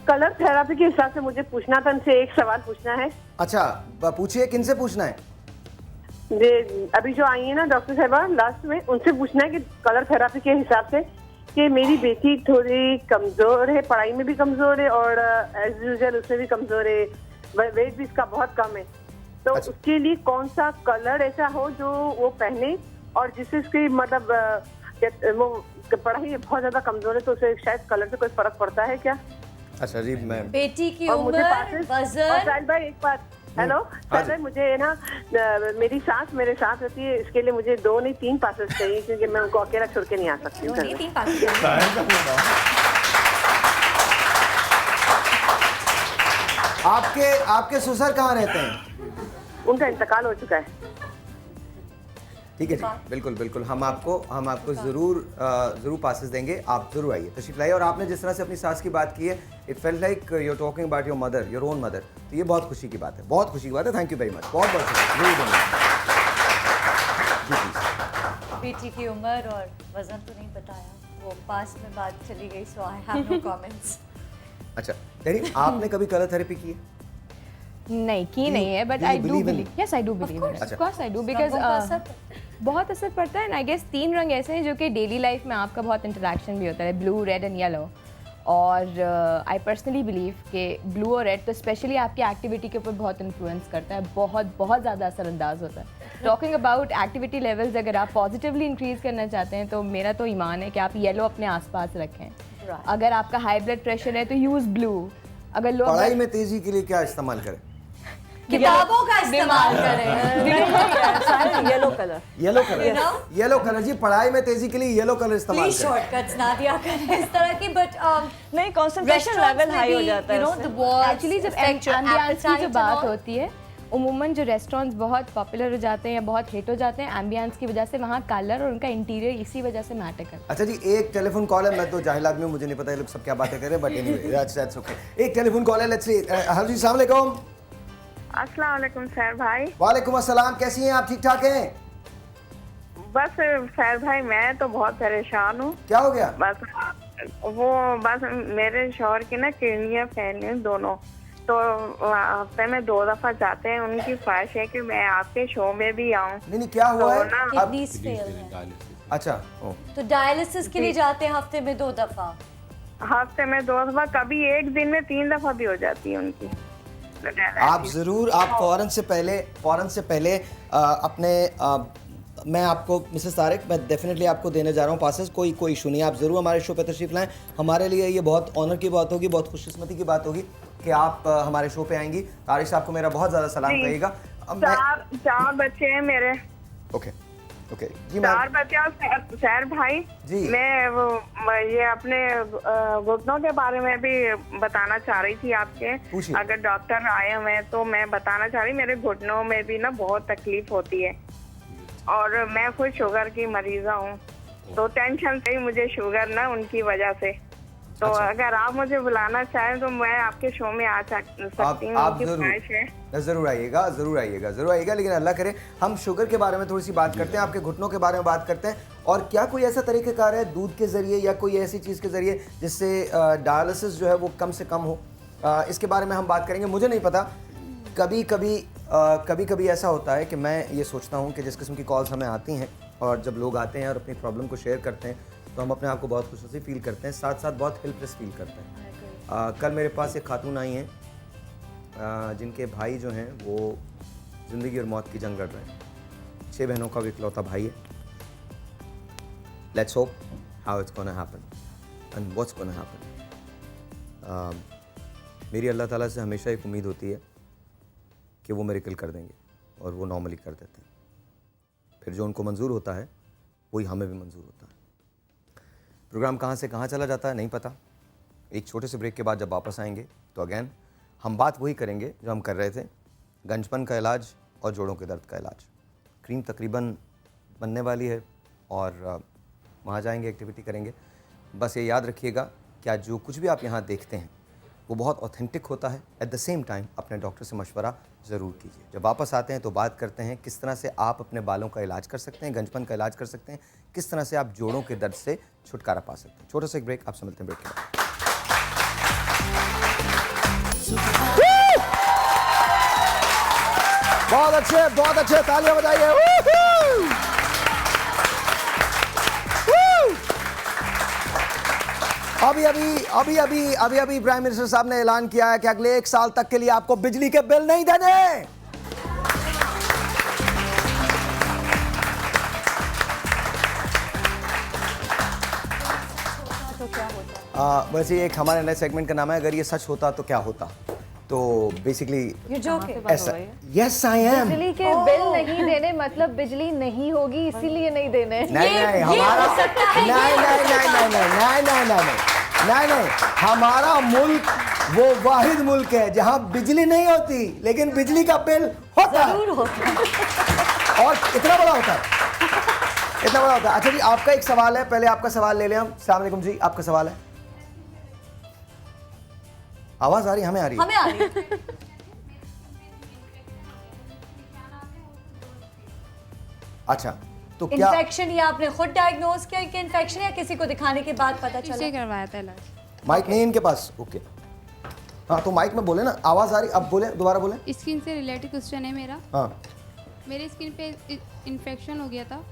कलर थेरापी के हिसाब से मुझे पूछना था, उनसे एक सवाल पूछना है। अच्छा, पूछिए, किन से पूछना है? अभी जो आई है ना डॉक्टर साहबा लास्ट में, उनसे पूछना है कि कलर थेरापी के हिसाब से कि मेरी बेटी थोड़ी कमजोर है, पढ़ाई में भी कमजोर है, और एज यूजुअल उसमें भी कमजोर है, वेट भी इसका बहुत कम है, तो अच्छा। उसके लिए कौन सा कलर ऐसा हो जो वो पहने, और जिससे उसकी मतलब वो पढ़ाई में बहुत ज्यादा कमजोर है, तो उसे शायद कलर से कोई फर्क पड़ता है क्या? अच्छा जी, मैं बेटी की और मुझे उम्र, passes- और वजन, साहिल भाई एक बात, हेलो हाँ साहिल भाई, मुझे ना मेरी सास मेरे साथ रहती है, इसके लिए मुझे 2 नहीं 3 पासेस चाहिए, क्योंकि मैं उनको अकेला छोड़ के नहीं आ सकती हूँ। नहीं, 3 पास। आपके ससुर कहाँ रहते हैं? उनका इंतकाल हो चुका है। ठीक है जी, बिल्कुल बिल्कुल, हम आपको जरूर पासेस देंगे, आप जरूर आइए, तशरीफ लाइए। और आपने जिस तरह से अपनी सास की बात की है, it felt like you are talking about your mother, your own mother, तो ये बहुत खुशी की बात है, बहुत खुशी की बात है। थैंक यू वेरी मच, बहुत बहुत शुक्रिया। बेटी की उम्र और वजन तो नहीं बताया, वो पास में बात चली गई, सो आई हैव नो कमेंट्स। अच्छा डैडी, आपने कभी कलर थेरेपी की है? नहीं की नहीं है, but do you I do believe in believe, yes I do believe in it, अच्छा। Of course I do, because रंगों का असर बहुत असर पड़ता है। एंड आई गेस 3 रंग ऐसे हैं जो कि डेली लाइफ में आपका बहुत इंटरेक्शन भी होता है, ब्लू, रेड एंड येलो। और आई पर्सनली बिलीव कि ब्लू और रेड तो स्पेशली आपकी एक्टिविटी के ऊपर बहुत इन्फ्लुएंस करता है, बहुत बहुत ज़्यादा असरअंदाज होता है। टॉकिंग अबाउट एक्टिविटी लेवल्स, अगर आप पॉजिटिवली इंक्रीज़ करना चाहते हैं तो मेरा तो ईमान है कि आप येलो अपने आसपास रखें। अगर आपका हाई ब्लड प्रेशर है तो यूज़ ब्लू। अगर लो पढ़ाई में तेजी के लिए क्या इस्तेमाल करें? किताबों का इस्तेमाल करें। येलो कलर, येलो कलर जी, पढ़ाई में तेजी के लिए येलो कलर इस्तेमाल प्लीज करें। शॉर्टकट्स ना दिया करें इस तरह की, बट नहीं कंसंट्रेशन लेवल हाई हो जाता है उससे। एक्चुअली जब एम्बियंस की जो बात होती है, उमूमन जो रेस्टोरेंट्स बहुत पॉपुलर हो जाते हैं या बहुत हिट हो जाते हैं, एम्बियंस की वजह से वहाँ कलर और उनका इंटीरियर इसी वजह से मैटर करता है। अच्छा जी, एक टेलीफोन कॉल है, मैं तो जाहिल आदमी हूं, मुझे नहीं पता ये लोग सब क्या बातें कर रहे हैं, बट एनीवे दैट्स ओके। एक टेलीफोन कॉल है, लेट्स सी। हेलो जी, अस्सलाम वालेकुम। अस्सलाम वालेकुम सैर भाई। वालेकुम अस्सलाम, कैसी हैं आप? ठीक ठाक हैं? बस सैर भाई, मैं तो बहुत परेशान हूँ। क्या हो गया? बस मेरे शौहर की ना किडनियाँ फैली हैं दोनों, तो हफ्ते में 2 दफा जाते हैं। उनकी ख्वाहिश है कि मैं आपके शो में भी आऊँ। नहीं क्या हुआ है? किडनीज फेल है, अच्छा, तो डायलिसिस के लिए जाते हैं हफ्ते में 2 दफा। हफ्ते में 2 दफा, कभी एक दिन में 3 दफा भी हो जाती है उनकी। आप ज़रूर, आप फ़ौरन से पहले अपने मैं आपको मिसेस तारिक, मैं डेफिनेटली आपको देने जा रहा हूँ पासेस, कोई इशू नहीं है। आप ज़रूर हमारे शो पे तशरीफ़ लाएं। हमारे लिए ये बहुत ऑनर की बात होगी, बहुत खुशकिस्मती की बात होगी कि आप हमारे शो पे आएंगी। तारिक साहब को मेरा बहुत ज़्यादा सलाम कहिएगा। चार बच्चे हैं मेरे। ओके जी, 4 बच्चे और सैर भाई जी। मैं ये अपने घुटनों के बारे में भी बताना चाह रही थी आपके, अगर डॉक्टर आए हुए हैं तो मैं बताना चाह रही, मेरे घुटनों में भी ना बहुत तकलीफ होती है और मैं खुद शुगर की मरीजा हूँ, तो टेंशन से ही मुझे शुगर ना उनकी वजह से। तो अगर आप मुझे बुलाना चाहें तो मैं आपके शो में आ सकती हूँ। आप ज़रूर आइएगा, लेकिन अल्लाह करे हम शुगर के बारे में थोड़ी सी बात करते हैं, आपके घुटनों के बारे में बात करते हैं। और क्या कोई ऐसा तरीक़ेकार है दूध के ज़रिए या कोई ऐसी चीज़ के ज़रिए जिससे डायलिसिस जो है वो कम से कम हो, इसके बारे में हम बात करेंगे। मुझे नहीं पता, कभी कभी ऐसा होता है कि मैं ये सोचता हूँ कि जिस किस्म की कॉल्स हमें आती हैं और जब लोग आते हैं और अपनी प्रॉब्लम को शेयर करते हैं तो हम अपने आप को बहुत खुशी फील करते हैं, साथ साथ बहुत हेल्पलेस फील करते हैं। कल मेरे पास एक खातून आई हैं जिनके भाई जो हैं वो ज़िंदगी और मौत की जंग लड़ रहे हैं। 6 बहनों का इकलौता भाई है। Let's hope how it's gonna happen and what's gonna happen. मेरी अल्लाह ताला से हमेशा एक उम्मीद होती है कि वो मिरेकल कर देंगे और वो नॉर्मली कर देते हैं। फिर जो उनको मंजूर होता है वही हमें भी मंजूर होता है। प्रोग्राम कहाँ से कहाँ चला जाता है नहीं पता। एक छोटे से ब्रेक के बाद जब वापस आएंगे तो अगेन हम बात वही करेंगे जो हम कर रहे थे, गंजपन का इलाज और जोड़ों के दर्द का इलाज। क्रीम तकरीबन बनने वाली है और वहाँ जाएंगे, एक्टिविटी करेंगे। बस ये याद रखिएगा कि आज जो कुछ भी आप यहाँ देखते हैं वो बहुत ऑथेंटिक होता है। एट द सेम टाइम अपने डॉक्टर से मशवरा ज़रूर कीजिए। जब वापस आते हैं तो बात करते हैं किस तरह से आप अपने बालों का इलाज कर सकते हैं, गंजपन का इलाज कर सकते हैं, किस तरह से आप जोड़ों के दर्द से छुटकारा पा सकते हैं। छोटा सा एक ब्रेक, आपसे मिलते हैं ब्रेक के बाद। बहुत अच्छे, तालियां बजाइए। अभी प्राइम मिनिस्टर साहब ने ऐलान किया है कि अगले 1 साल तक के लिए आपको बिजली के बिल नहीं देने। वैसे एक हमारे नए सेगमेंट का नाम है अगर ये सच होता तो क्या होता। तो बेसिकली ऐसा, यस आई एम, बिजली के बिल नहीं देने मतलब बिजली नहीं होगी इसीलिए नहीं देने। नहीं हमारा नहीं, हमारा मुल्क वो वाहिद मुल्क है जहां बिजली नहीं होती लेकिन बिजली का बिल होता है और इतना बड़ा होता है। अच्छा जी, आपका एक सवाल है, पहले आपका सवाल ले लें हम। अस्सलाम वालेकुम जी, आपका सवाल है। आवाज आ रही है? हमें आ रही है। अच्छा, तो क्या इन्फेक्शन या आपने खुद डायग्नोज किया कि इन्फेक्शन या किसी को दिखाने के बाद पता चला? इसे करवाया था इलाज। माइक नहीं है इनके पास? ओके, हाँ तो माइक में बोले ना, आवाज आ रही, अब बोले, दोबारा बोले। स्किन से रिलेटेड क्वेश्चन है मेरा। हाँ, मेरे स्किन पे इन्फेक्शन हो गया था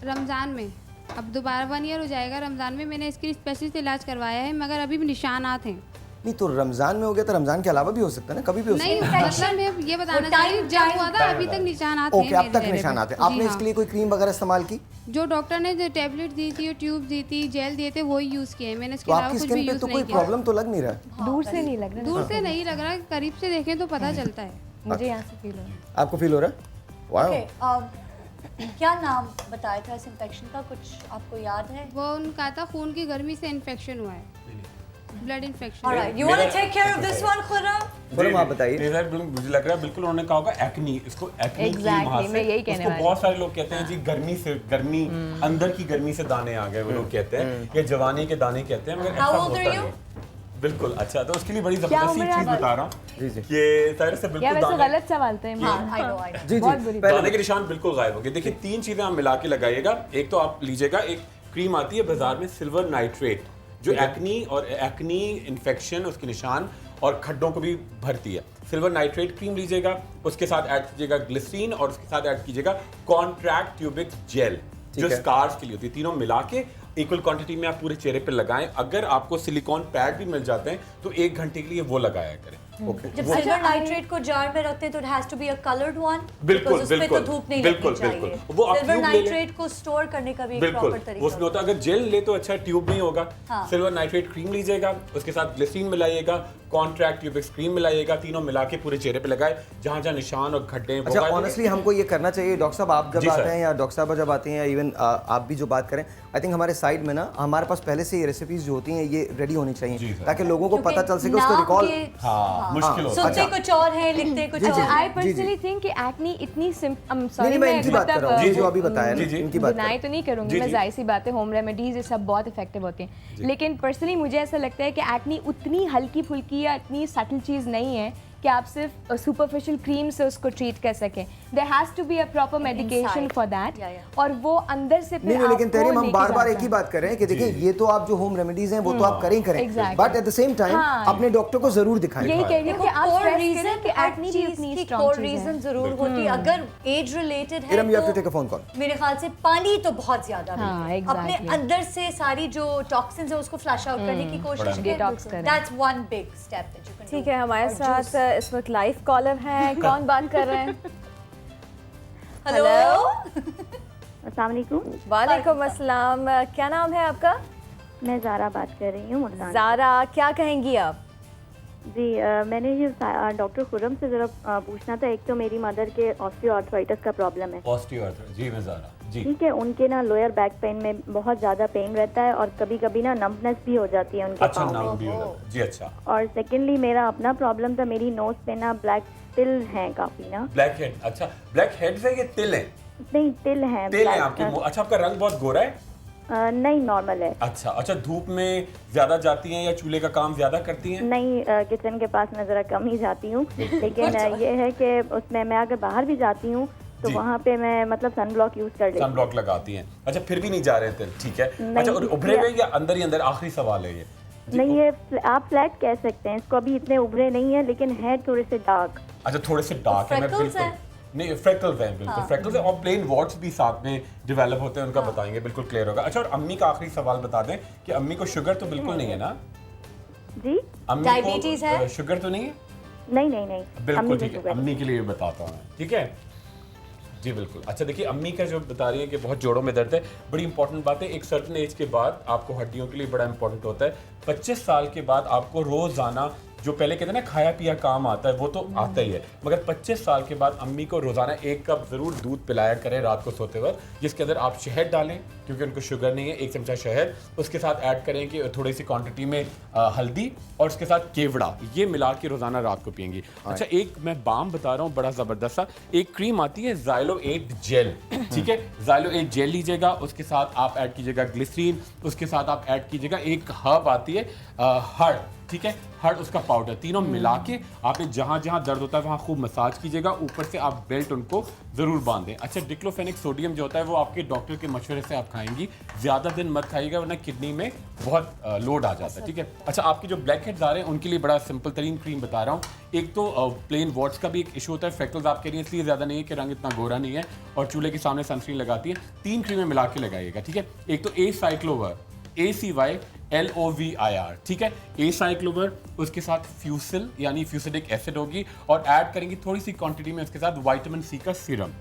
रमज़ान में, अब दोबारा 1 ईयर हो जाएगा। रमज़ान में मैंने स्किन स्पेशलिस्ट इलाज करवाया है मगर अभी भी निशानात हैं। नहीं तो रमजान में हो गया तो रमजान के अलावा भी हो सकता है ना, कभी भी हो सकता है। नहीं मतलब मैं ये बताना चाह रही हूँ जब हुआ था अभी तक निशानात हैं। ओके, अब तक निशानात हैं। आपने इसके लिए कोई क्रीम वगैरह इस्तेमाल की? जो डॉक्टर ने जो टैबलेट दी थी, ट्यूब दी थी, जेल दिए थे, वही यूज किए। मैंने इसके अलावा कुछ भी यूज नहीं किया। कोई प्रॉब्लम तो लग नहीं रहा? दूर से नहीं लग रहा। दूर से नहीं लग रहा, करीब से देखें तो पता चलता है। मुझे यहाँ से फील हो रहा है। आपको फील हो रहा है? वाह। क्या नाम बताया था इस इन्फेक्शन का, कुछ आपको याद है? वो उनका था खून की गर्मी से इन्फेक्शन हुआ है, blood infection. Alright, you want to take care of this one Khurram? आप बताइए। मुझे लग रहा है बिल्कुल उन्होंने कहा होगा एक्नी, इसको एक्नी की वहां से, मैं यही कहने वाली। बहुत सारे लोग कहते हैं जी गर्मी अंदर की गर्मी से दाने आ गए, वो लोग कहते हैं, या जवानी के दाने कहते हैं, मगर ऐसा होता नहीं। बिल्कुल। अच्छा, तो उसके लिए बड़ी जबरदस्त चीज बता रहा हूँ कि ताहिर से बिल्कुल दाने, गलत सवाल थे। जी दाने के निशान बिल्कुल गायब हो गए। देखिए 3 चीजें आप मिला के लगाइएगा। एक तो आप लीजिएगा, एक क्रीम आती है बाजार में सिल्वर नाइट्रेट, जो एक्नी इन्फेक्शन उसके निशान और खड्डों को भी भरती है। सिल्वर नाइट्रेट क्रीम लीजिएगा, उसके साथ ऐड कीजिएगा ग्लिसरीन और उसके साथ ऐड कीजिएगा कॉन्ट्रैक्ट ट्यूबिक जेल जो स्कार्स के लिए होती है। तीनों मिला के इक्वल क्वांटिटी में आप पूरे चेहरे पे लगाएं। अगर आपको सिलिकॉन पैड भी मिल जाते हैं तो 1 घंटे के लिए वो लगाया करें। जब सिल्वर नाइट्रेट को जार में रखते हैं तो it has to be a coloured one, बिल्कुल उसमें तो धूप नहीं लगनी चाहिए। वो आप सिल्वर ट्यूब ले लें। नाइट्रेट को स्टोर करने का भी एक बिल्कुल प्रॉपर तरीका उसमें होता है, अगर जेल ले तो अच्छा, ट्यूब नहीं होगा। हाँ। सिल्वर नाइट्रेट क्रीम लीजिएगा, उसके साथ ग्लिसरीन मिलाइएगा, कॉन्ट्रैक्ट ट्यूबिक्स क्रीम मिलाइएगा, तीनों मिला के पूरे चेहरे पे लगाए, जहां जहां निशान और गड्ढे। अच्छा, ऑनेस्टली हमको ये करना चाहिए डॉक्टर साहब, आप जब जी आते सर। हैं या डॉक्टर साहब जब आते हैं या इवन आप भी जो बात करें, आई थिंक हमारे साइड में ना हमारे पास पहले से ये रेसिपीज जो होती हैं ये रेडी होनी चाहिए ताकि लोगों को पता चल सके उसको रिकॉल। मुश्किल होता सुनते कुछ और है, लिखते कुछ और। आई पर्सनली थिंक कि एक्ने इतनी नहीं, मैं इनकी बात कर रहा हूँ, जी जो अभी बताया ना, इनकी बात डिनाई तो नहीं करूंगी मैं, जाहिर सी बात है होम रेमेडीज ये सब बहुत इफेक्टिव होते हैं, लेकिन पर्सनली मुझे ऐसा लगता है कि एक्ने उतनी हल्की फुल्की या इतनी सटल चीज़ नहीं है कि आप सिर्फ सुपरफिशियल क्रीम से उसको ट्रीट कर सकें। There has to be a proper medication for that, और वो अंदर से फिर नहीं, लेकिन तहरीम हम लेके बार बार जाता एक ही बात कर रहे हैं कि देखिए ये तो आप जो होम रेमेडीज हैं वो तो आप करें, but at the same time अपने डॉक्टर को जरूर दिखाएं। यही कह रही हूं कि आप कोर स्ट्रेस करें कि रीजन एक्ने भी उतनी की स्ट्रांग कोर चीज़ है। रीजन जरूर होती है। अगर एज रिलेटेड है इरम, you have to तो take a phone call. मेरे ख्याल से पानी तो बहुत ज्यादा हाँ, पीएं। exactly. अपने अंदर से सारी जो टॉक्सिन्स है उसको फ्लश आउट करने की कोशिश करें। डिटॉक्स करें। That's one big step that you can. ठीक है, हमारे साथ इस वक्त लाइव कॉलर हैं। कौन बात कर रहे हैं? हेलो, अस्सलाम वालेकुम। वालेकुम अस्सलाम। क्या नाम है आपका? मैं ज़ारा बात कर रही हूँ मुल्तान। ज़ारा, क्या कहेंगी आप? जी मैंने ये डॉक्टर खुरम से ज़रा पूछना था। एक तो मेरी मदर के ऑस्टियोआर्थराइटिस का प्रॉब्लम है। ऑस्टियोआर्थराइटिस, जी मैं ज़ारा जी। ठीक है, उनके ना लोअर बैक पेन में बहुत ज़्यादा पेन रहता है और कभी कभी ना नम्बनेस भी हो जाती है उनके अच्छा, पाँव नाम में। भी होगा जी। अच्छा, और सेकेंडली मेरा अपना प्रॉब्लम था, मेरी नोज पे ना ब्लैक तिल हैं काफ़ी ना। Black head. अच्छा, ब्लैक हेड से ये तिल है? नहीं, तिल हैं। तिल है आपकी। अच्छा, आपका रंग बहुत गोरा है? नहीं, नॉर्मल है। अच्छा अच्छा, धूप में ज्यादा जाती हैं या चूल्हे का काम ज्यादा करती हैं? नहीं, किचन के पास मैं ज़रा कम ही जाती हूँ, लेकिन ये है कि उसमें मैं अगर बाहर भी जाती हूँ तो वहाँ पे मैं मतलब सन ब्लॉक यूज कर लेती हूँ। सन ब्लॉक लगाती हैं। अच्छा, फिर भी नहीं जा रहे थे? ठीक है। अच्छा, और उभरे हुए या अंदर ही अंदर? आखिरी सवाल है ये। नहीं, ये आप फ्लैट कह सकते हैं इसको, अभी इतने उभरे नहीं है लेकिन है थोड़े से डार्क। अच्छा, थोड़े से डार्क है। मैं बिल्कुल नहीं, फ्रेकल्स हैं बिल्कुल। फ्रेकल्स हैं और प्लेन वॉट्स भी साथ में डेवलप होते हैं, उनका बताएंगे, बिल्कुल क्लियर होगा। अच्छा, और अम्मी का आखिरी सवाल बता दें कि अम्मी को शुगर तो बिल्कुल नहीं है ना? जी, डायबिटीज है? शुगर तो नहीं है? नहीं नहीं नहीं, बिल्कुल ठीक है, अम्मी के लिए बताता हूँ, ठीक है जी बिल्कुल। अच्छा, देखिए अम्मी का जो बता रही है कि बहुत जोड़ों में दर्द है, बड़ी इंपॉर्टेंट बात है। एक सर्टन एज के बाद आपको हड्डियों के लिए बड़ा इंपॉर्टेंट होता है। 25 साल के बाद आपको रोजाना जो पहले कहते हैं ना खाया पिया काम आता है, वो तो आता ही है, मगर 25 साल के बाद अम्मी को रोजाना 1 कप जरूर दूध पिलाया करें रात को सोते वक्त, जिसके अंदर आप शहद डालें क्योंकि उनको शुगर नहीं है, 1 चमचा शहद, उसके साथ ऐड करें कि थोड़ी सी क्वांटिटी में हल्दी और उसके साथ केवड़ा, ये मिला के रोजाना रात को पियेंगी। अच्छा, एक मैं बाम बता रहा हूँ बड़ा जबरदस्त सा, एक क्रीम आती है ज़ाइलो 8 जेल, ठीक है, ज़ाइलो 8 जेल लीजिएगा, उसके साथ आप ऐड कीजिएगा ग्लिसरीन, उसके साथ आप ऐड कीजिएगा एक हर्ब आती है हड़, ठीक है, हड़ उसका पाउडर, तीनों मिला के आपने जहाँ जहाँ दर्द होता है वहाँ खूब मसाज कीजिएगा, ऊपर से आप बेल्ट उनको ज़रूर बांधें। अच्छा, डिक्लोफेनिक सोडियम जो होता है वो आपके डॉक्टर के मशवरे से आप खाएंगी, ज़्यादा दिन मत खाइएगा वरना किडनी में बहुत लोड आ जाता है, ठीक है। अच्छा, आपकी जो ब्लैक हेड्स आ रहे हैं उनके लिए बड़ा सिंपल तरीन क्रीम बता रहा हूँ। एक तो प्लेन वॉट्स का भी एक इशू होता है, फ्रेकल्स आप कह रही हैं इसलिए ज़्यादा नहीं है कि रंग इतना गोरा नहीं है और चूल्हे के सामने सनस्क्रीन लगाती है, 3 क्रीमें मिला के लगाइएगा, ठीक है। एक तो एसाइक्लोवर, ACYLOVIR, ठीक है, एसाइक्लोवर, उसके साथ फ्यूसिल यानी फ्यूसिडिक एसिड होगी और ऐड करेंगी थोड़ी सी क्वांटिटी में उसके साथ विटामिन सी का सीरम,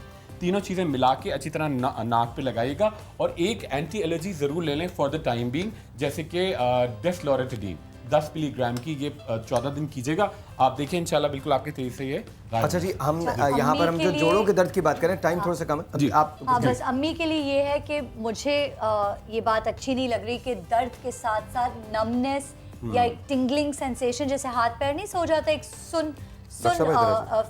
तीनों चीज़ें मिला के अच्छी तरह नाक पे लगाइएगा और एक एंटी एलर्जी ज़रूर ले लें फॉर द टाइम बीइंग, जैसे कि डेस्लोरेटिडीन 10 मिलीग्राम की, ये 14 दिन कीजिएगा, आप देखिए इंशाल्लाह बिल्कुल आपके तेज से ये। अच्छा जी, हम यहाँ पर हम जो जोड़ों के दर्द की बात करें, टाइम थोड़ा सा कम है जी, आप बस अम्मी के लिए ये है कि मुझे ये बात अच्छी नहीं लग रही कि दर्द के साथ साथ नमनेस या एक टिंगलिंग सेंसेशन, जैसे हाथ पैर नहीं सो जाता, एक सुन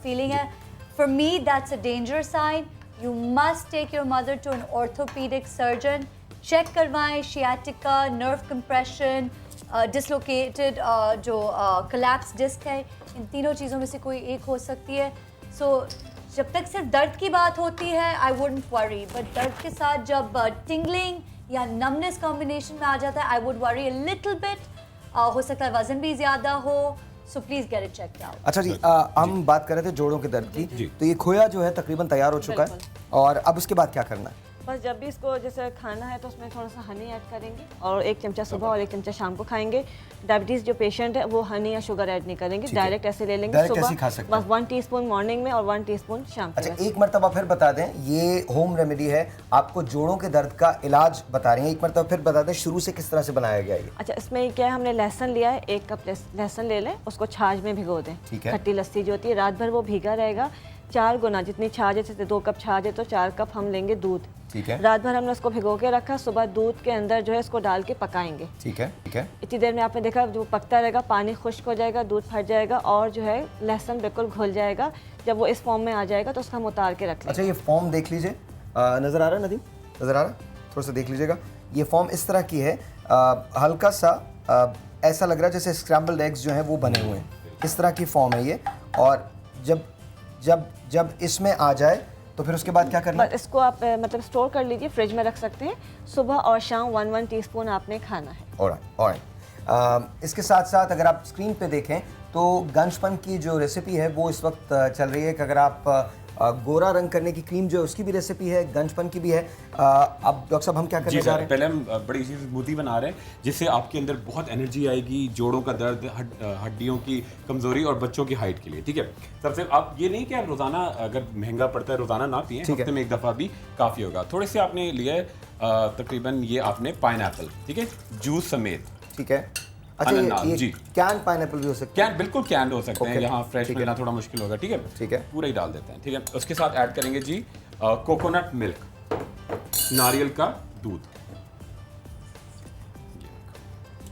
फीलिंग है। For me that's a danger sign. You must take your mother to an orthopaedic surgeon, check करवाएं शियाटिका, नर्व कंप्रेशन, डिसलोकेटेड जो कोलैप्स डिस्क है, इन तीनों चीज़ों में से कोई एक हो सकती है। सो जब तक सिर्फ दर्द की बात होती है आई वुडंट वरी, बट दर्द के साथ जब टिंगलिंग या नमनेस कॉम्बिनेशन में आ जाता है I would worry a little bit. हो सकता है वजन भी ज़्यादा हो, so please get it checked out. अच्छा जी, हम बात कर रहे थे जोड़ों के दर्द की, तो ये खोया जो है तकरीबन तैयार हो चुका है और अब उसके बाद क्या करना है? बस जब भी इसको जैसे खाना है तो उसमें थोड़ा सा हनी ऐड करेंगे और 1 चमचा सुबह और 1 चमचा शाम को खाएंगे। डायबिटीज़ जो पेशेंट है वो हनी या शुगर ऐड नहीं करेंगे, डायरेक्ट ऐसे ले लेंगे सुबह, बस 1 टीस्पून मॉर्निंग में और 1 टीस्पून शाम को। अच्छा, एक मरतबा फिर बता दें, ये होम रेमेडी है, आपको जोड़ों के दर्द का इलाज बता रहे हैं, एक मरतबा फिर बता दें शुरू से किस तरह से बनाया गया ये। अच्छा, इसमें क्या है, हमने लहसुन लिया है, 1 कप लहसुन ले लें, उसको छाछ में भिगो दें। ठीक है। खट्टी लस्सी जो होती है रात भर वो भीगा रहेगा। 4 गुना जितनी छाछ है, जैसे 2 कप छाछ है तो 4 कप हम लेंगे दूध। ठीक है। रात भर हमने उसको भिगो के रखा, सुबह दूध के अंदर जो है इसको डाल के पकाएंगे। ठीक है, ठीक है। इतनी देर में आपने देखा जो पकता रहेगा, पानी खुश्क हो जाएगा, दूध फट जाएगा और जो है लहसुन बिल्कुल घुल जाएगा। जब वो इस फॉर्म में आ जाएगा तो उसका हम उतार के रख लेंगे। अच्छा, ये फॉर्म देख लीजिए, नज़र आ रहा है नदीम, नज़र आ रहा है, थोड़ा सा देख लीजिएगा। ये फॉर्म इस तरह की है, हल्का सा ऐसा लग रहा है जैसे स्क्रैम्बल्ड एग्स जो हैं वो बने हुए हैं, इस तरह की फॉर्म है ये। और जब जब जब इसमें आ जाए तो फिर उसके बाद क्या करना है? इसको आप मतलब स्टोर कर लीजिए, फ्रिज में रख सकते हैं। सुबह और शाम 1-1 टीस्पून आपने खाना है। ऑलराइट। इसके साथ साथ अगर आप स्क्रीन पे देखें तो गंजपन की जो रेसिपी है वो इस वक्त चल रही है कि अगर आप गोरा रंग करने की क्रीम जो है उसकी भी रेसिपी है, गंजपन की भी है। अब डॉक्टर साहब हम क्या करने जा रहे हैं? पहले हम बड़ी सी स्मूदी बना रहे हैं जिससे आपके अंदर बहुत एनर्जी आएगी, जोड़ों का दर्द, हड्डियों की कमजोरी और बच्चों की हाइट के लिए। ठीक है, सबसे आप ये नहीं कि आप रोजाना, अगर महंगा पड़ता है रोजाना ना पिए, हफ्ते में एक दफा भी काफी होगा। थोड़े से आपने लिया है तकरीबन ये आपने पाइनएप्पल, ठीक है, जूस समेत। ठीक है। अच्छा, ये जी, कैन पाइनएप्पल भी हो सकता है? कैन, बिल्कुल कैन हो सकते हैं, यहाँ फ्रेश मिलना थोड़ा मुश्किल होगा। ठीक है, ठीक है, पूरा ही डाल देते हैं। ठीक है, उसके साथ ऐड करेंगे जी कोकोनट मिल्क, नारियल का दूध।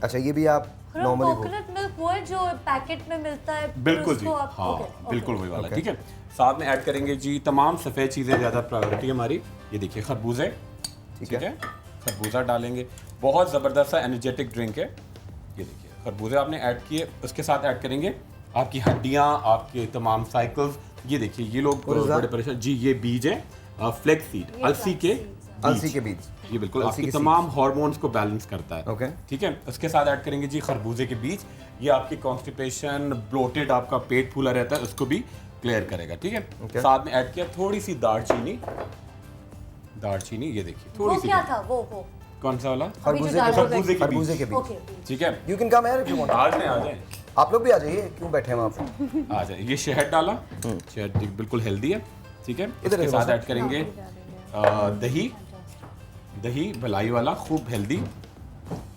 अच्छा, ये भी आप नॉर्मली कोकोनट मिल्क वो है जो पैकेट में मिलता है? बिल्कुल जी, हाँ, बिल्कुल वही वाला। ठीक है, साथ में ऐड करेंगे जी तमाम सफ़ेद चीज़ें, ज़्यादा प्रायोरिटी हमारी। ये देखिए खरबूजे, ठीक है, खरबूजा डालेंगे, बहुत ज़बरदस्त सा एनर्जेटिक ड्रिंक है। ये देखिए खरबूजे आपने ऐड किए, उसके साथ ऐड करेंगे आपकी हड्डियाँ, आपके तमाम साइकिल्स। ये देखिए ये लोग बड़े परेशान जी, ये बीज है फ्लेक्स सीड, अलसी के बीज। ये बिल्कुल आपके तमाम हार्मोन्स को बैलेंस करता है। ओके, ठीक है, उसके साथ ऐड करेंगे जी खरबूजे के बीज। ये आपकी कॉन्स्टिपेशन, ब्लोटेड, आपका पेट फूला रहता है, उसको भी क्लियर करेगा। ठीक है, साथ में ऐड किया थोड़ी सी दालचीनी। ये देखिए थोड़ी सी। क्या था वो? कौन सा वाला? खरबूजे के बीज। ठीक है, you can come here if you want. आ जाए, आप लोग भी आ जाइए, क्यों बैठे हैं आप? आ जाए। ये शहद डाला, शहद बिल्कुल हेल्दी है। ठीक है, इसके साथ ऐड करेंगे दही भलाई वाला, खूब हेल्दी।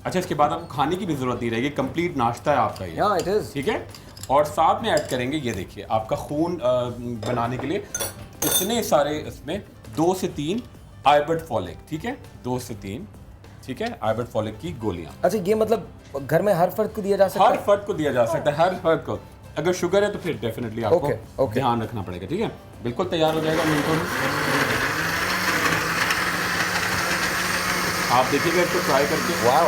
अच्छा, इसके बाद आपको खाने की भी जरूरत नहीं रहेगी, कंप्लीट नाश्ता है आपका ये। ठीक है, और साथ में ऐड करेंगे ये देखिए आपका खून बनाने के लिए इतने सारे, इसमें 2 से 3 आइबर्ट फॉलिक। ठीक है, 2 से 3, ठीक है, आइबर्ट फॉलिक की गोलियां। अच्छा, ये मतलब घर में हर फर्द को दिया जा सकता है? हर फर्द को दिया जा सकता है, हर फर्द को। अगर शुगर है तो फिर डेफिनेटली आपको ध्यान रखना पड़ेगा। ठीक है, बिल्कुल तैयार हो जाएगा मिनटों में। आप देखिएगा इसको ट्राई करके। वाह,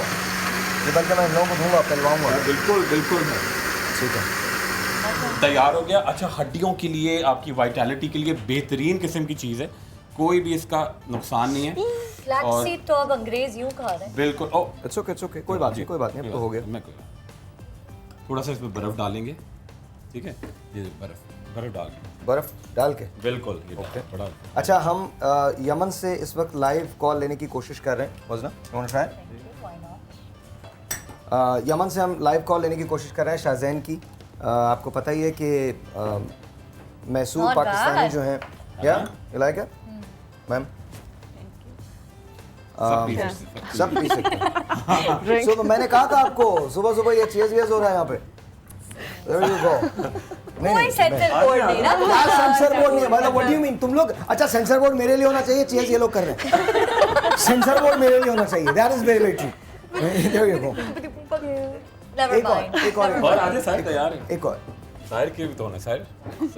ये बल्कि मैं इन लोगों को दूंगा, पिलवाऊंगा। बिल्कुल बिल्कुल है। ठीक है, तैयार हो गया। अच्छा, हड्डियों के लिए, आपकी वाइटैलिटी के लिए बेहतरीन किस्म की चीज़ है, कोई भी इसका नुकसान नहीं है। फ्लैक्स सीड तो अब अंग्रेज यूं खा रहे हैं। बिल्कुल, इट्स ओके, कोई बात नहीं, अब तो हो गया। मैं थोड़ा सा इसमें बर्फ डालेंगे। ठीक है, ये बर्फ डाल के बिल्कुल। ओके, अच्छा, हम यमन से इस वक्त लाइव कॉल लेने की कोशिश कर रहे हैं। वजना, यू वांट ट्राई? यमन से हम लाइव कॉल लेने की कोशिश कर रहे हैं शाहजैन की। आपको पता ही है कि मैसूर पाकिस्तानी जो हैं, या यू लाइक इट मैम? सब पी सकते हैं। सुबह मैंने कहा था आपको, सुबह ये चीज हो रहा है यहाँ पे। There you go. कोई सेंसर बोर्ड नहीं ना? सेंसर बोर्ड नहीं है, मतलब व्हाट डू यू मीन? तुम लोग, अच्छा सेंसर बोर्ड मेरे लिए होना चाहिए, चीज ये लोग कर रहे हैं। सेंसर बोर्ड मेरे लिए होना चाहिए, that is very true. There you go. एक और आजे साहिर तैयार है। एक और साहिर के भी तो होना, साहिर।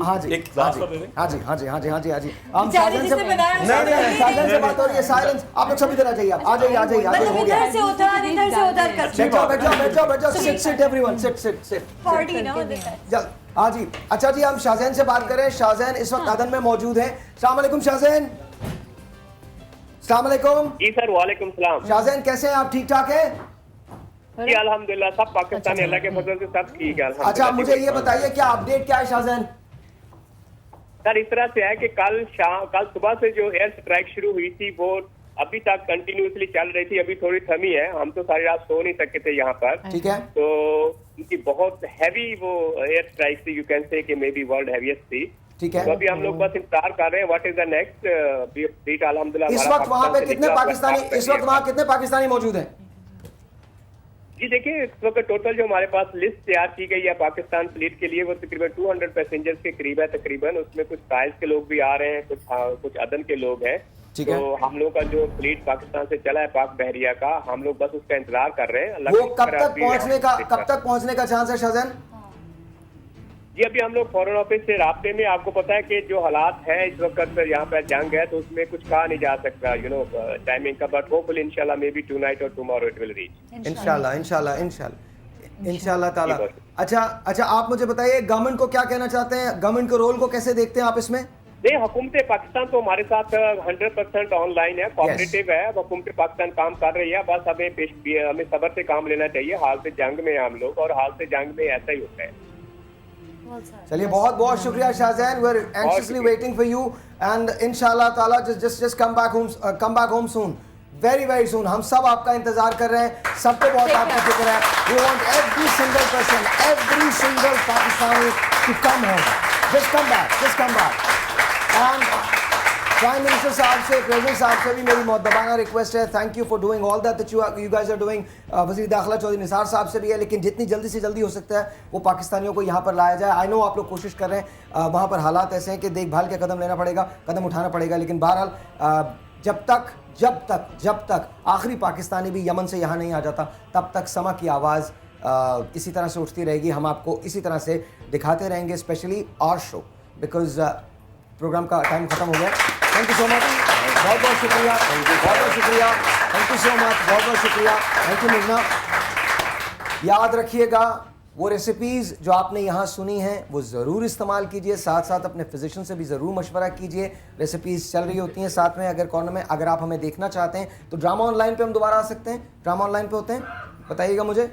हाँ जी, एक ग्लास दे दें। हाँ जी। हम साइलेंस से नहीं, साइलेंस से बात हो रही है, साइलेंस। आप लोग सब इधर आ जाइए, आ जाइए। हो गया, इधर से उधर कर। बैठ जाओ, सिट एवरीवन, सिट। पार्टी ना होता है। चल, हाँ जी। अच्छा जी, हम शाहजैन से बात करें। शाहजैन इस वक्त अदन में मौजूद हैं। अस्सलाम वालेकुम शाहजैन। अस्सलाम वालेकुम। जी सर, वालेकुम सलाम। शाहजैन कैसे हैं आप? ठीक ठाक है? जी अल्हम्दुलिल्लाह, सब पाकिस्तानी अल्लाह के फजल से सब ठीक है। अच्छा, मुझे ये बताइए क्या अपडेट क्या है शाहजैन? सर इस तरह से है कि कल सुबह से जो एयर स्ट्राइक शुरू हुई थी वो अभी तक कंटिन्यूसली चल रही थी, अभी थोड़ी थमी है। हम तो सारी रात सो नहीं सके थे यहाँ पर। ठीक है। तो उनकी बहुत हैवी वो एयर स्ट्राइक थी, यू कैन से कि मे बी वर्ल्ड हैवीएस्ट थी। ठीक है। तो अभी हम लोग बस इंतजार कर रहे हैं what is the next beat. अल्हम्दुलिल्लाह इस वक्त वहां पे कितने पाकिस्तानी, इस वक्त वहां कितने पाकिस्तानी मौजूद हैं? जी देखिए, इस वक्त टोटल जो हमारे पास लिस्ट तैयार की गई है पाकिस्तान फ्लीट के लिए वो तकरीबन 200 पैसेंजर्स के करीब है तकरीबन। उसमें कुछ ट्रायल्स के लोग भी आ रहे हैं, कुछ अदन के लोग हैं। तो हम लोग का जो फ्लीट पाकिस्तान से चला है पाक बहरिया का, हम लोग बस उसका इंतजार कर रहे हैं। वो कब तक पहुंचने का चांस है शाहजहान? जी अभी हम लोग फॉरेन ऑफिस से राब्ते में। आपको पता है कि जो हालात है इस वक्त यहाँ पे जंग है, तो उसमें कुछ कहा नहीं जा सकता टाइमिंग का, बट होपफुली इंशाल्लाह मे बी टुनाइट और टुमारो इट विल रीच। इंशाल्लाह ताला। अच्छा आप मुझे बताइए, गवर्नमेंट को क्या कहना चाहते हैं, गवर्नमेंट के रोल को कैसे देखते हैं आप इसमें? नहीं, हुकूमत पाकिस्तान तो हमारे साथ 100% ऑनलाइन है, कोऑपरेटिव है। हुकूमत पाकिस्तान काम कर रही है, बस हमें सब्र से काम लेना चाहिए। हाल से जंग में हम लोग, और हाल से जंग में ऐसा ही होता है। चलिए बहुत बहुत शुक्रिया Shahjahan, we are anxiously waiting for you and इंशाल्लाह ताला just come back home soon, very soon. हम सब आपका इंतजार कर रहे हैं, सबको बहुत आपका फिक्र है। We want every single person, every single Pakistani to come home, just come back. And prime minister साहब से, प्रेसिडेंट साहब से भी मेरी मुद्दबाना रिक्वेस्ट है, thank you for doing all that you guys are doing. वज़ीर दाखिला चौधरी निसार साहब से भी है, लेकिन जितनी जल्दी से जल्दी हो सकता है वो पाकिस्तानियों को यहाँ पर लाया जाए। आई नो आप लोग कोशिश कर रहे हैं, वहाँ पर हालात ऐसे हैं कि देखभाल के कदम लेना पड़ेगा, कदम उठाना पड़ेगा, लेकिन बहरहाल जब तक आखिरी पाकिस्तानी भी यमन से यहाँ नहीं आ जाता, तब तक समा की आवाज़ इसी तरह से उठती रहेगी। हम आपको इसी तरह से दिखाते रहेंगे, specially our show, because programme का टाइम खत्म हो गया। थैंक यू सो मच, बहुत बहुत शुक्रिया, थैंक यू सो मच, बहुत शुक्रिया, थैंक यू मिर्ना। याद रखिएगा, वो रेसिपीज़ जो आपने यहाँ सुनी हैं वो ज़रूर इस्तेमाल कीजिए, साथ साथ अपने फिजिशियन से भी ज़रूर मशवरा कीजिए। रेसिपीज़ चल रही होती हैं साथ में, अगर कॉर्नर में अगर आप हमें देखना चाहते हैं तो ड्रामा ऑनलाइन पे हम दोबारा आ सकते हैं। ड्रामा ऑनलाइन पे होते हैं, बताइएगा मुझे।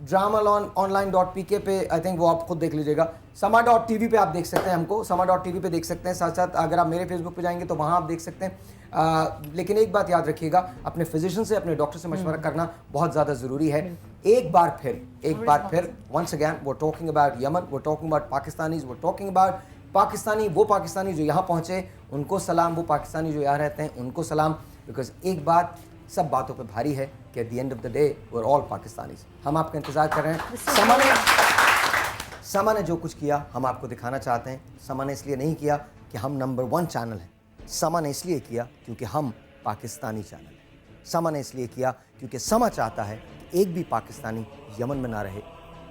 drama.online.pk पे आई थिंक वो आप खुद देख लीजिएगा। sama.tv पे आप देख सकते हैं हमको, sama.tv पे देख सकते हैं। साथ साथ अगर आप मेरे फेसबुक पे जाएंगे तो वहाँ आप देख सकते हैं। लेकिन एक बात याद रखिएगा, अपने फिजिशियन से, अपने डॉक्टर से मशवरा करना बहुत ज़्यादा ज़रूरी है। एक बार फिर वंस अगैन वो टॉकिंग अबाउट यमन, वो टॉकिंग अबाउट पाकिस्तानीज़, वो टॉकिंग अबाउट पाकिस्तानी, वो पाकिस्तानी जो यहाँ पहुँचे उनको सलाम, वो पाकिस्तानी जो यहाँ रहते हैं उनको सलाम। बिकॉज एक बात सब बातों पे भारी है कि at the end of the day we are all Pakistanis. हम आपका इंतज़ार कर रहे हैं। समा ने जो कुछ किया हम आपको दिखाना चाहते हैं। समा ने इसलिए नहीं किया कि हम नंबर 1 चैनल हैं, समा ने इसलिए किया क्योंकि हम पाकिस्तानी चैनल हैं। समा ने इसलिए किया क्योंकि समा चाहता है कि एक भी पाकिस्तानी यमन में ना रहे।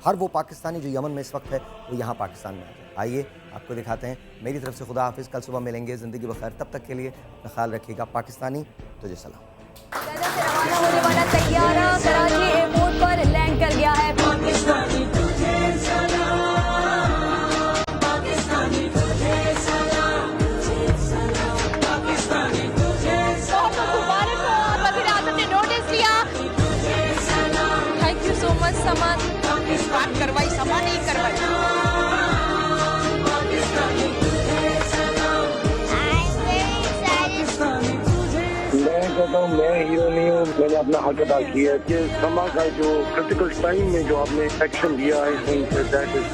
हर वो पाकिस्तानी जो यमन में इस वक्त है वो यहाँ पाकिस्तान में आ जाए। आइए आपको दिखाते हैं। मेरी तरफ से खुदा हाफिज़, कल सुबह मिलेंगे। ज़िंदगी बखैर, तब तक के लिए अपना ख्याल रखिएगा। पाकिस्तानी तुझे सलाम। रवाना होने वाला तैयारा कराची एयरपोर्ट पर लैंड कर गया है। पाकिस्तानी तुझे सलाम, पाकिस्तानी तुझे सलाम, पाकिस्तानी तुझे सलाम। मुबारक हो, वज़ीर आज़म ने नोटिस लिया। थैंक यू सो मच समा, इस बात करवाई समा नहीं करवाई। मैं हीरो नहीं हूँ, मैंने अपना हक अदा किया कि समा का जो क्रिटिकल टाइम में जो आपने एक्शन लिया है, दैट इज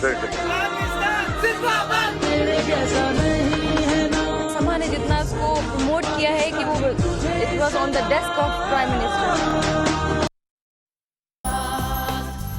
समा ने जितना उसको प्रमोट किया है कि वो it was on the desk of prime minister.